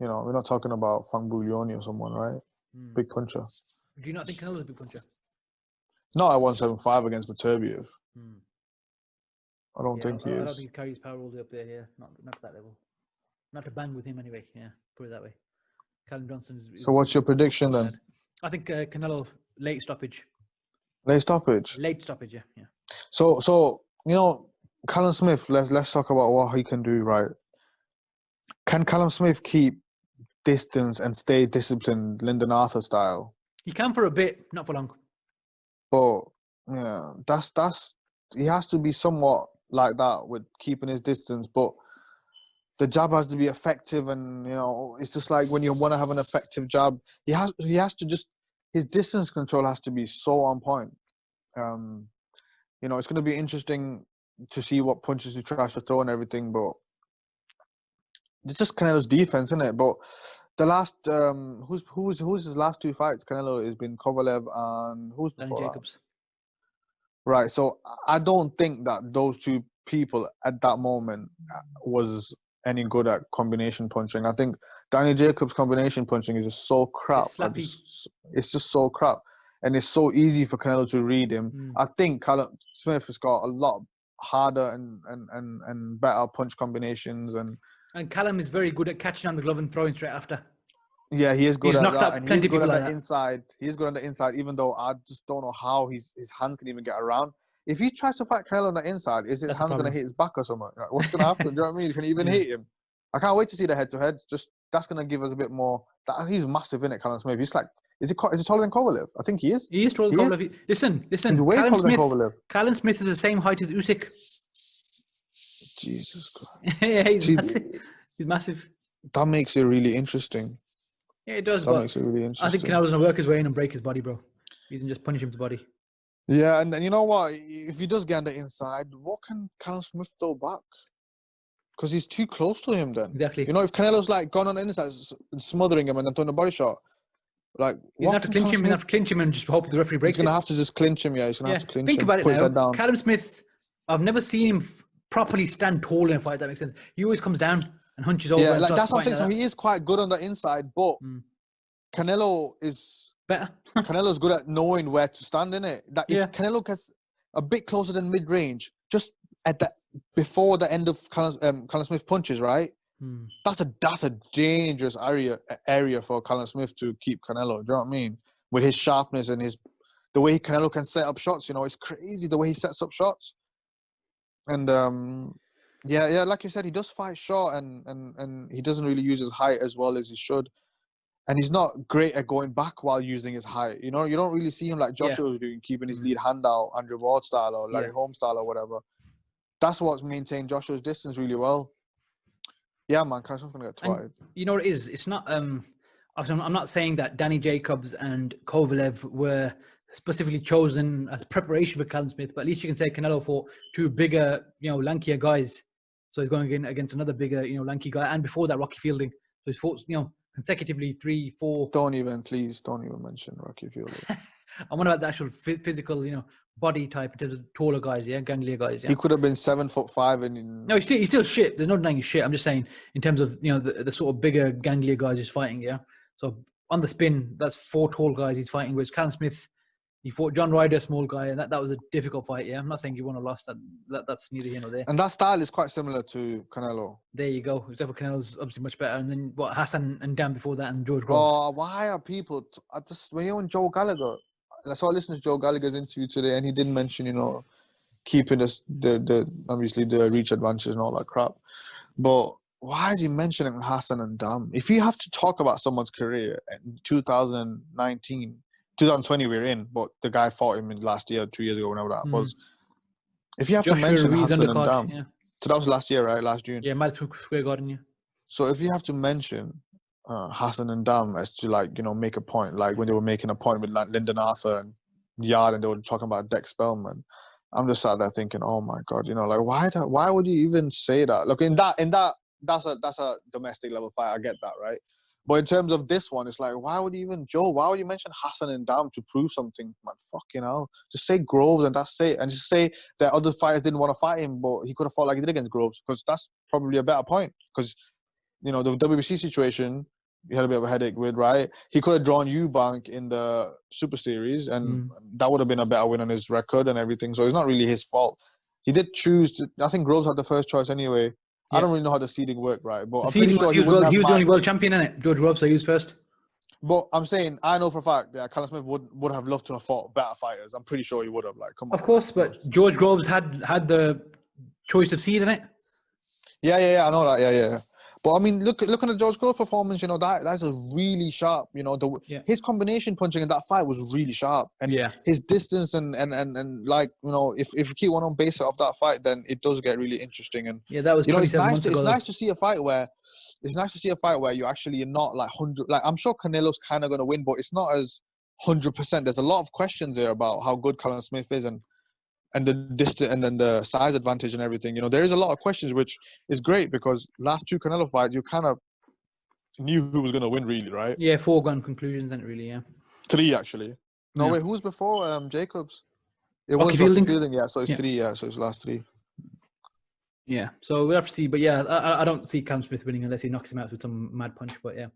B: we're not talking about Fang Buglioni or someone, right? Big puncher.
A: Do you not think Canelo's a big puncher?
B: Not at 175 against Beterbiev. I don't think he is.
A: I don't think he carries power all the way up there. Yeah, not to that level. Not to bang with him anyway. Yeah, put it that way. Callum Johnson is.
B: So what's your prediction then?
A: I think Canelo late stoppage.
B: Late stoppage.
A: Late stoppage. Yeah.
B: So Callum Smith. Let's talk about what he can do. Right? Can Callum Smith keep distance and stay disciplined, Lyndon Arthur style?
A: He can for a bit, not for long.
B: But yeah, that's he has to be somewhat like that with keeping his distance, but the jab has to be effective, and it's just like when you want to have an effective jab, he has to just, his distance control has to be so on point. It's going to be interesting to see what punches he tries to throw and everything, but it's just Canelo's defense, isn't it? But the last who's his last two fights? Canelo has been Kovalev and who's before that? Jacobs. Right. So I don't think that those two people at that moment was any good at combination punching. I think Danny Jacobs' combination punching is just so crap. It's just so crap, and it's so easy for Canelo to read him. I think Callum Smith has got a lot harder and better punch combinations, and Callum is very good at catching on the glove and throwing straight after. Yeah, he is good at that, and he's good at the inside. He's good on the inside, even though I just don't know how his hands can even get around. If he tries to fight Canelo on the inside, is his hands going to hit his back or something? Like, what's going to happen? Do you know what I mean? Can he even hit him? I can't wait to see the head-to-head. Just that's going to give us a bit more. He's massive, in it, Callum Smith. He's like, is he taller than Kovalev? I think he is. He is taller than Kovalev. Listen. He's way taller than Kovalev. Callum Smith is the same height as Usyk. Jesus Christ. Yeah, he's massive. That makes it really interesting. Yeah, it does. That makes it really interesting. I think Canelo's going to work his way in and break his body, bro. He doesn't just punish him to body. Yeah, and you know what? If he does get on the inside, what can Callum Smith throw back? Because he's too close to him then. Exactly. If Canelo's like gone on the inside, smothering him and then throwing a body shot, like, he's going to have to clinch him. He's going to have to clinch him and just hope the referee breaks it. He's going to have to just clinch him, yeah. He's going to have to clinch him. Think about it now. Callum Smith, I've never seen him properly stand tall in a fight, if that makes sense. He always comes down and hunches over. Yeah, like that's what I'm saying. So he is quite good on the inside, but Canelo is better. Canelo's good at knowing where to stand, in it. That if Canelo gets a bit closer than mid-range, just at before the end of Callum Smith punches, right? That's a dangerous area for Callum Smith to keep Canelo. Do you know what I mean? With his sharpness and the way Canelo can set up shots, it's crazy the way he sets up shots. And like you said, he does fight short and he doesn't really use his height as well as he should. And he's not great at going back while using his height. You don't really see him like Joshua was doing, keeping his lead hand out, Andrew Ward style or Larry Holmes style or whatever. That's what's maintained Joshua's distance really well. Yeah, man, Callum Smith's going to get twatted. You know what it is? It's not... I'm not saying that Danny Jacobs and Kovalev were specifically chosen as preparation for Callum Smith, but at least you can say Canelo fought two bigger, lankier guys. So he's going against another bigger, lanky guy. And before that, Rocky Fielding. So he's fought, consecutively 3, 4. Please don't even mention Rocky Fielding. I'm on about the actual physical, body type in terms of taller guys, ganglier guys. Yeah. He could have been 7'5" and no, he's still shit. There's no denying he's shit. I'm just saying in terms of the sort of bigger ganglier guys he's fighting. Yeah. So on the spin, that's 4 tall guys he's fighting with. Callum Smith,
A: He fought John Ryder, a small guy, and that was a difficult fight. Yeah, I'm not saying he won or lost. That's neither here nor there.
B: And that style is quite similar to Canelo.
A: There you go. Except for Canelo's obviously much better. And then what, Hassan and Dan before that, and George Groves.
B: Oh, why are people? When you're on Joe Gallagher, so I listened to Joe Gallagher's interview today, and he did mention, keeping obviously the reach advantage and all that crap. But why is he mentioning Hassan and Dam? If you have to talk about someone's career in 2020 we're in, but the guy fought him in last year, 2 years ago, whenever that was. If you have
A: Joshua
B: to mention
A: Ruiz
B: Hassan and
A: undercard,
B: Dam,
A: yeah.
B: so that was last year, right? Last June.
A: Yeah, Madison Square Garden, yeah.
B: So if you have to mention Hassan and Dam as to make a point, like when they were making a point with Lyndon Arthur and Yard, and they were talking about Dex Spellman, I'm just sat there thinking, oh my God, why would you even say that? Look, that's a domestic level fight. I get that, right? But in terms of this one, it's like, why would you mention Hassan and Dam to prove something? Man, fucking hell. Just say Groves and that's it. And just say that other fighters didn't want to fight him, but he could have fought like he did against Groves, because that's probably a better point. Because, the WBC situation, he had a bit of a headache with, right? He could have drawn Eubank in the Super Series, and that would have been a better win on his record and everything. So it's not really his fault. He did choose I think Groves had the first choice anyway. Yeah. I don't really know how the seeding worked, right? But I'm pretty sure he was the only
A: world champion, innit? George Groves, so he was first.
B: But I'm saying, I know for a fact that Callum Smith would have loved to have fought better fighters. I'm pretty sure he would have. Come on.
A: Of course, but George Groves had the choice of seed in it.
B: Yeah, I know that. Yeah. But I mean, looking at George Groves' performance, that's a really sharp. His combination punching in that fight was really sharp, and his distance and if you keep one on base off that fight, then it does get really interesting. And
A: that was
B: it's nice to see a fight where you're not like 100. Like, I'm sure Canelo's kind of going to win, but it's not as 100%. There's a lot of questions there about how good Callum Smith is and the distance and then the size advantage and everything. There is a lot of questions, which is great because last two Canelo fights, you kind of knew who was going to win, really, right?
A: Yeah, foregone conclusions, and really, yeah.
B: 3, actually. No, wait, who was before Jacobs? It
A: Rocky
B: was
A: Fielding.
B: Fielding, yeah. So it's 3, yeah. So it's last 3.
A: Yeah, so we'll have to see. But yeah, I don't see Cam Smith winning unless he knocks him out with some mad punch. But yeah,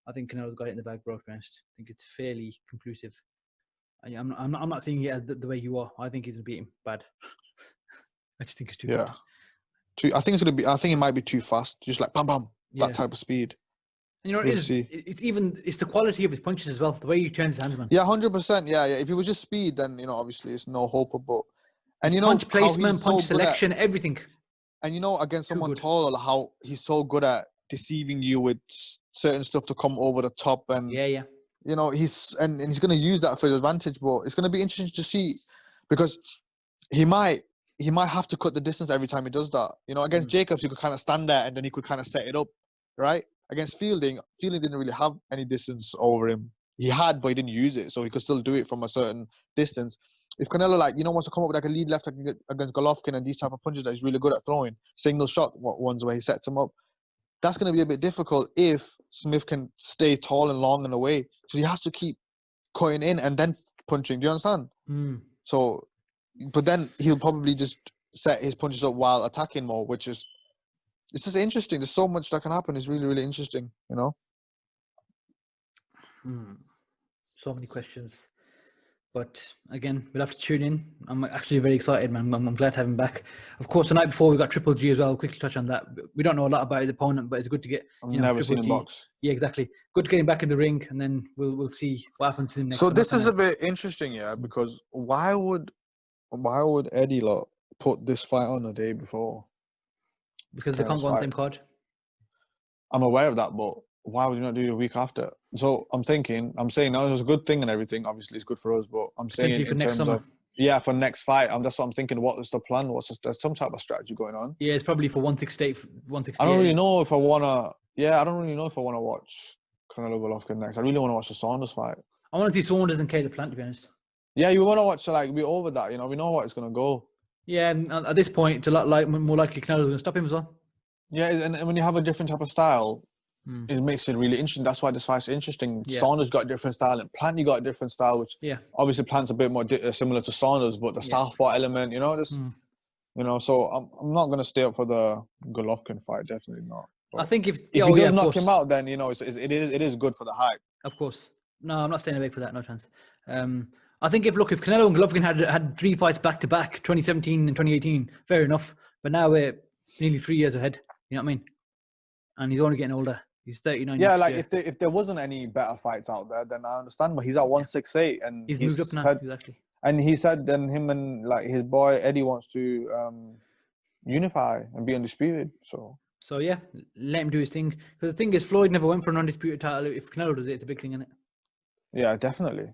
A: I think Canelo's got it in the bag, bro. To be honest, I think it's fairly conclusive. I'm not seeing it as the way you are. I think he's gonna beat him bad. I just think it's too.
B: Yeah, I think it might be too fast. Just like bam, bam, that type of speed.
A: And it's the quality of his punches as well. The way he turns his hands, man.
B: Yeah, 100%. Yeah. If it was just speed, then obviously it's no hope. But
A: punch placement, punch selection, everything.
B: And against someone tall, how he's so good at deceiving you with certain stuff to come over the top, and
A: yeah.
B: He's going to use that for his advantage. But it's going to be interesting to see, because he might have to cut the distance every time he does that. Against Jacobs, he could kind of stand there and then he could kind of set it up, right? Against Fielding didn't really have any distance over him. He had, but he didn't use it, so he could still do it from a certain distance. If Canelo wants to come up with a lead left against Golovkin and these type of punches that he's really good at throwing, single shot ones where he sets him up, that's going to be a bit difficult if Smith can stay tall and long and away. So he has to keep cutting in and then punching. Do you understand? So, but then he'll probably just set his punches up while attacking more, which is, it's just interesting. There's so much that can happen. It's really, really interesting,
A: So many questions. But again, we'll have to tune in. I'm actually very excited, man. I'm glad to have him back. Of course, the night before we got Triple G as well. We'll quickly touch on that. We don't know a lot about his opponent, but it's good to get.
B: I've never seen him box.
A: Yeah, exactly. Good to get him back in the ring, and then we'll see what happens to him next.
B: So this is a bit interesting, because why would Eddie put this fight on the day before?
A: Because they can't go on the same card.
B: I'm aware of that, but why would you not do it a week after? So I'm saying now it's a good thing and everything. Obviously, it's good for us, but I'm saying
A: for next summer.
B: For next fight. That's what I'm thinking. What is the plan? There's some type of strategy going on?
A: Yeah, it's probably for 168.
B: I don't really know if I wanna. Yeah, I don't really know if I wanna watch Canelo Golovkin next. I really want to watch the Saunders fight.
A: I want to see Saunders and Kay the Plant, to be honest.
B: Yeah, you want to watch we're over that. We know what it's gonna go.
A: Yeah, and at this point, it's a lot more likely Canelo's gonna stop him as well.
B: Yeah, and when you have a different type of style, it makes it really interesting. That's why this fight's interesting. Yeah. Saunders got a different style, and Plant, you got a different style, which obviously Plant's a bit more similar to Saunders, but the southpaw element, so I'm not going to stay up for the Golovkin fight, definitely not. But
A: I think if
B: he does knock him out, then it is good for the hype.
A: Of course. No, I'm not staying away for that, no chance. I think if Canelo and Golovkin had 3 fights back to back, 2017 and 2018, fair enough. But now we're nearly 3 years ahead. You know what I mean? And he's only getting older. He's 39.
B: Yeah, like if there wasn't any better fights out there, then I understand. But he's at 168, and
A: he's moved up now. Exactly.
B: And he said then him and like his boy Eddie wants to unify and be undisputed. So
A: yeah, let him do his thing. Because the thing is, Floyd never went for an undisputed title. If Canelo does it, it's a big thing, isn't it?
B: Yeah, definitely.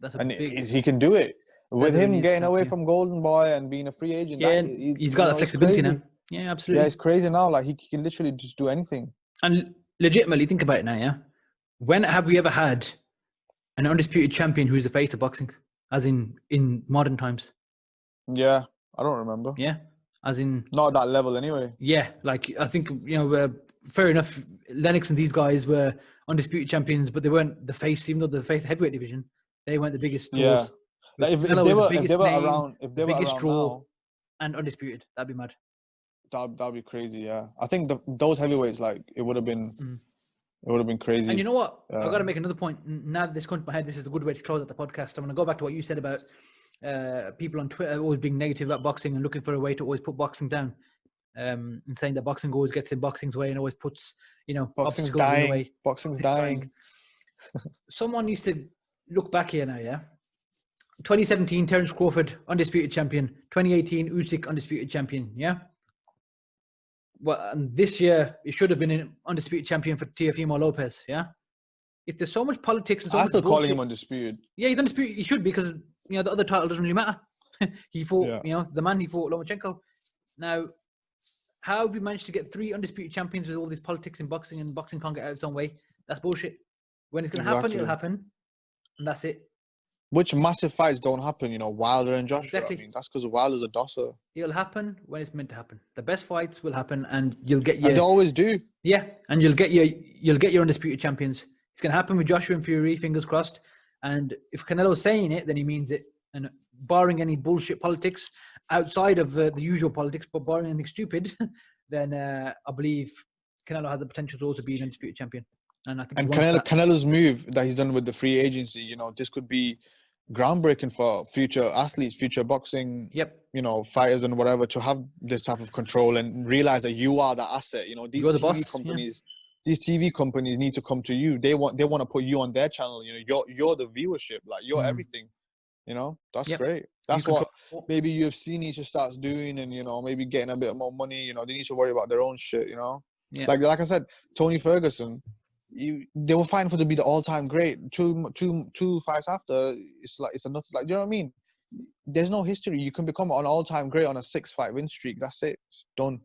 B: He can do it with him getting away from Golden Boy and being a free agent.
A: Yeah, he's got that flexibility now. Yeah, absolutely.
B: Yeah, it's crazy now. Like he can literally just do anything.
A: And legitimately, think about it now. Yeah, when have we ever had an undisputed champion who's the face of boxing, as in modern times?
B: Yeah, I don't remember.
A: Yeah, as in
B: not at that level anyway.
A: Yeah, like I think fair enough. Lennox and these guys were undisputed champions, but they weren't the face. Even though the face heavyweight division, they weren't the biggest draws.
B: Yeah, like if they were around now,
A: and undisputed, that'd be mad.
B: That'd be crazy. Yeah, I think those heavyweights, like it would have been. It would have been crazy.
A: And you know what? I've got to make another point. Now this comes to my head, this is a good way to close out the podcast. I'm going to go back to what you said about people on Twitter always being negative about boxing and looking for a way to always put boxing down, and saying that boxing always gets in boxing's way and always puts,
B: boxing's
A: obstacles in the way.
B: Boxing's dying.
A: Someone needs to look back here now, yeah? 2017, Terence Crawford, undisputed champion. 2018, Usyk, undisputed champion, yeah? Well, and this year, it should have been an undisputed champion for Teofimo Lopez, yeah? If there's so much politics and so much
B: still
A: bullshit,
B: calling him undisputed.
A: Yeah, he's undisputed. He should be, because, the other title doesn't really matter. He fought, the man he fought, Lomachenko. Now, how have we managed to get 3 undisputed champions with all this politics in boxing, and boxing can't get out of its own way? That's bullshit. When it's going to happen, it'll happen. And that's it.
B: Which massive fights don't happen, Wilder and Joshua.
A: Exactly.
B: I mean, that's because Wilder's a dosser.
A: It'll happen when it's meant to happen. The best fights will happen, and you'll get your...
B: And they always do.
A: Yeah, and you'll get your undisputed champions. It's going to happen with Joshua and Fury, fingers crossed. And if Canelo's saying it, then he means it. And barring any bullshit politics outside of the usual politics, but barring anything stupid, then I believe Canelo has the potential to also be an undisputed champion. And I think
B: Canelo's move that he's done with the free agency, this could be groundbreaking for future athletes, future boxing, fighters and whatever, to have this type of control and realize that you are the asset. These TV companies need to come to you. They want to put you on their channel. You're the viewership, like you're everything. That's great. That's what maybe UFC needs to start doing, and maybe getting a bit more money. They need to worry about their own shit. Like I said, Tony Ferguson. They were fighting for to be the all-time great. Two fights after, it's enough. Like, you know what I mean? There's no history. You can become an all-time great on a 6-fight win streak. That's it. It's done.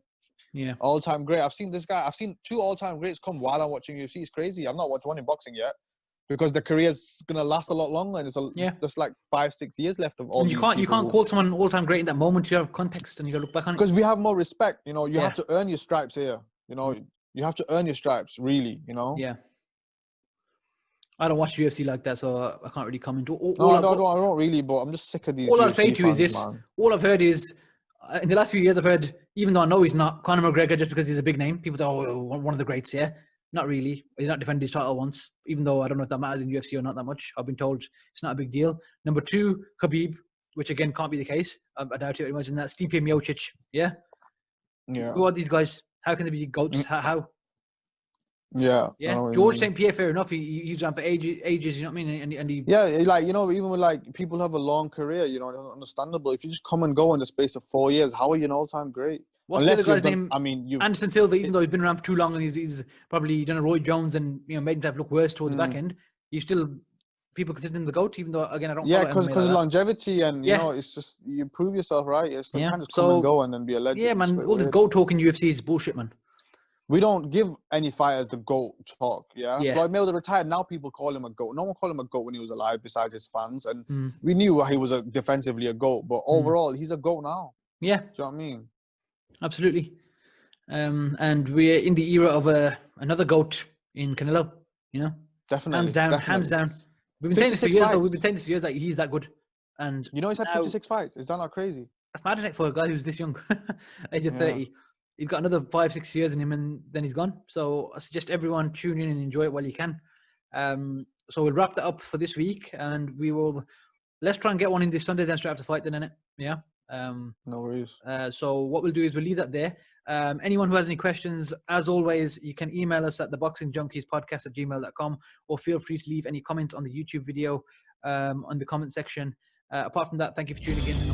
A: Yeah.
B: All-time great. I've seen 2 all-time greats come while I'm watching UFC. It's crazy. I've not watched one in boxing yet, because the career's gonna last a lot longer, and there's like 5-6 years left of all.
A: And you can't call someone an all-time great in that moment. You have context, and you gotta look back on it.
B: Because we have more respect. You have to earn your stripes here. You have to earn your stripes, really, Yeah.
A: I don't watch UFC like that, so I can't really comment.
B: I don't really, but I'm just sick of these.
A: All I'll say to you is this. Man. All I've heard is, in the last few years, I've heard, even though I know he's not Conor McGregor just because he's a big name, people say, one of the greats, yeah. Not really. He's not defended his title once, even though I don't know if that matters in UFC or not that much. I've been told it's not a big deal. Number 2, Khabib, which again can't be the case. I doubt it. Imagine that. Stipe Miocic, yeah?
B: Yeah.
A: Who are these guys? How can they be GOATs? How?
B: Yeah.
A: George St. Pierre, fair enough. He's around for ages, you know what I mean? And he...
B: Yeah, like, even with like people who have a long career, understandable. If you just come and go in the space of 4 years, how are you an all-time great?
A: What's the other guy's name? Anderson Silva, even though he's been around for too long and he's probably done a Roy Jones and made himself look worse towards the back end, people consider him the GOAT, even though, again, I don't...
B: Yeah, because of longevity and, it's just, you prove yourself, right? It's like, you can't just come and go and then be a legend.
A: Yeah, man, all this GOAT talk in UFC is bullshit, man.
B: We don't give any fighters the GOAT talk, yeah? Floyd Mayweather retired, now people call him a GOAT. No one called him a GOAT when he was alive besides his fans, and we knew he was defensively a GOAT, but overall, he's a GOAT now.
A: Yeah.
B: Do you know what I mean?
A: Absolutely. And we're in the era of another GOAT in Canelo,
B: Definitely.
A: Hands down. We've been saying this for years, though. We've been saying this for years, like, he's that good. And
B: he's had 56 fights. Is that not crazy?
A: That's mad, isn't it, for a guy who's this young, age of 30. He's got another 5-6 years in him, and then he's gone. So I suggest everyone tune in and enjoy it while you can. So we'll wrap that up for this week, and we will let's try and get one in this Sunday then straight after fight then, innit? Yeah.
B: No worries.
A: So what we'll do is we'll leave that there. Anyone who has any questions, as always, you can email us at the Boxing Junkies Podcast at gmail.com, or feel free to leave any comments on the YouTube video on the comment section. Apart from that, thank you for tuning in.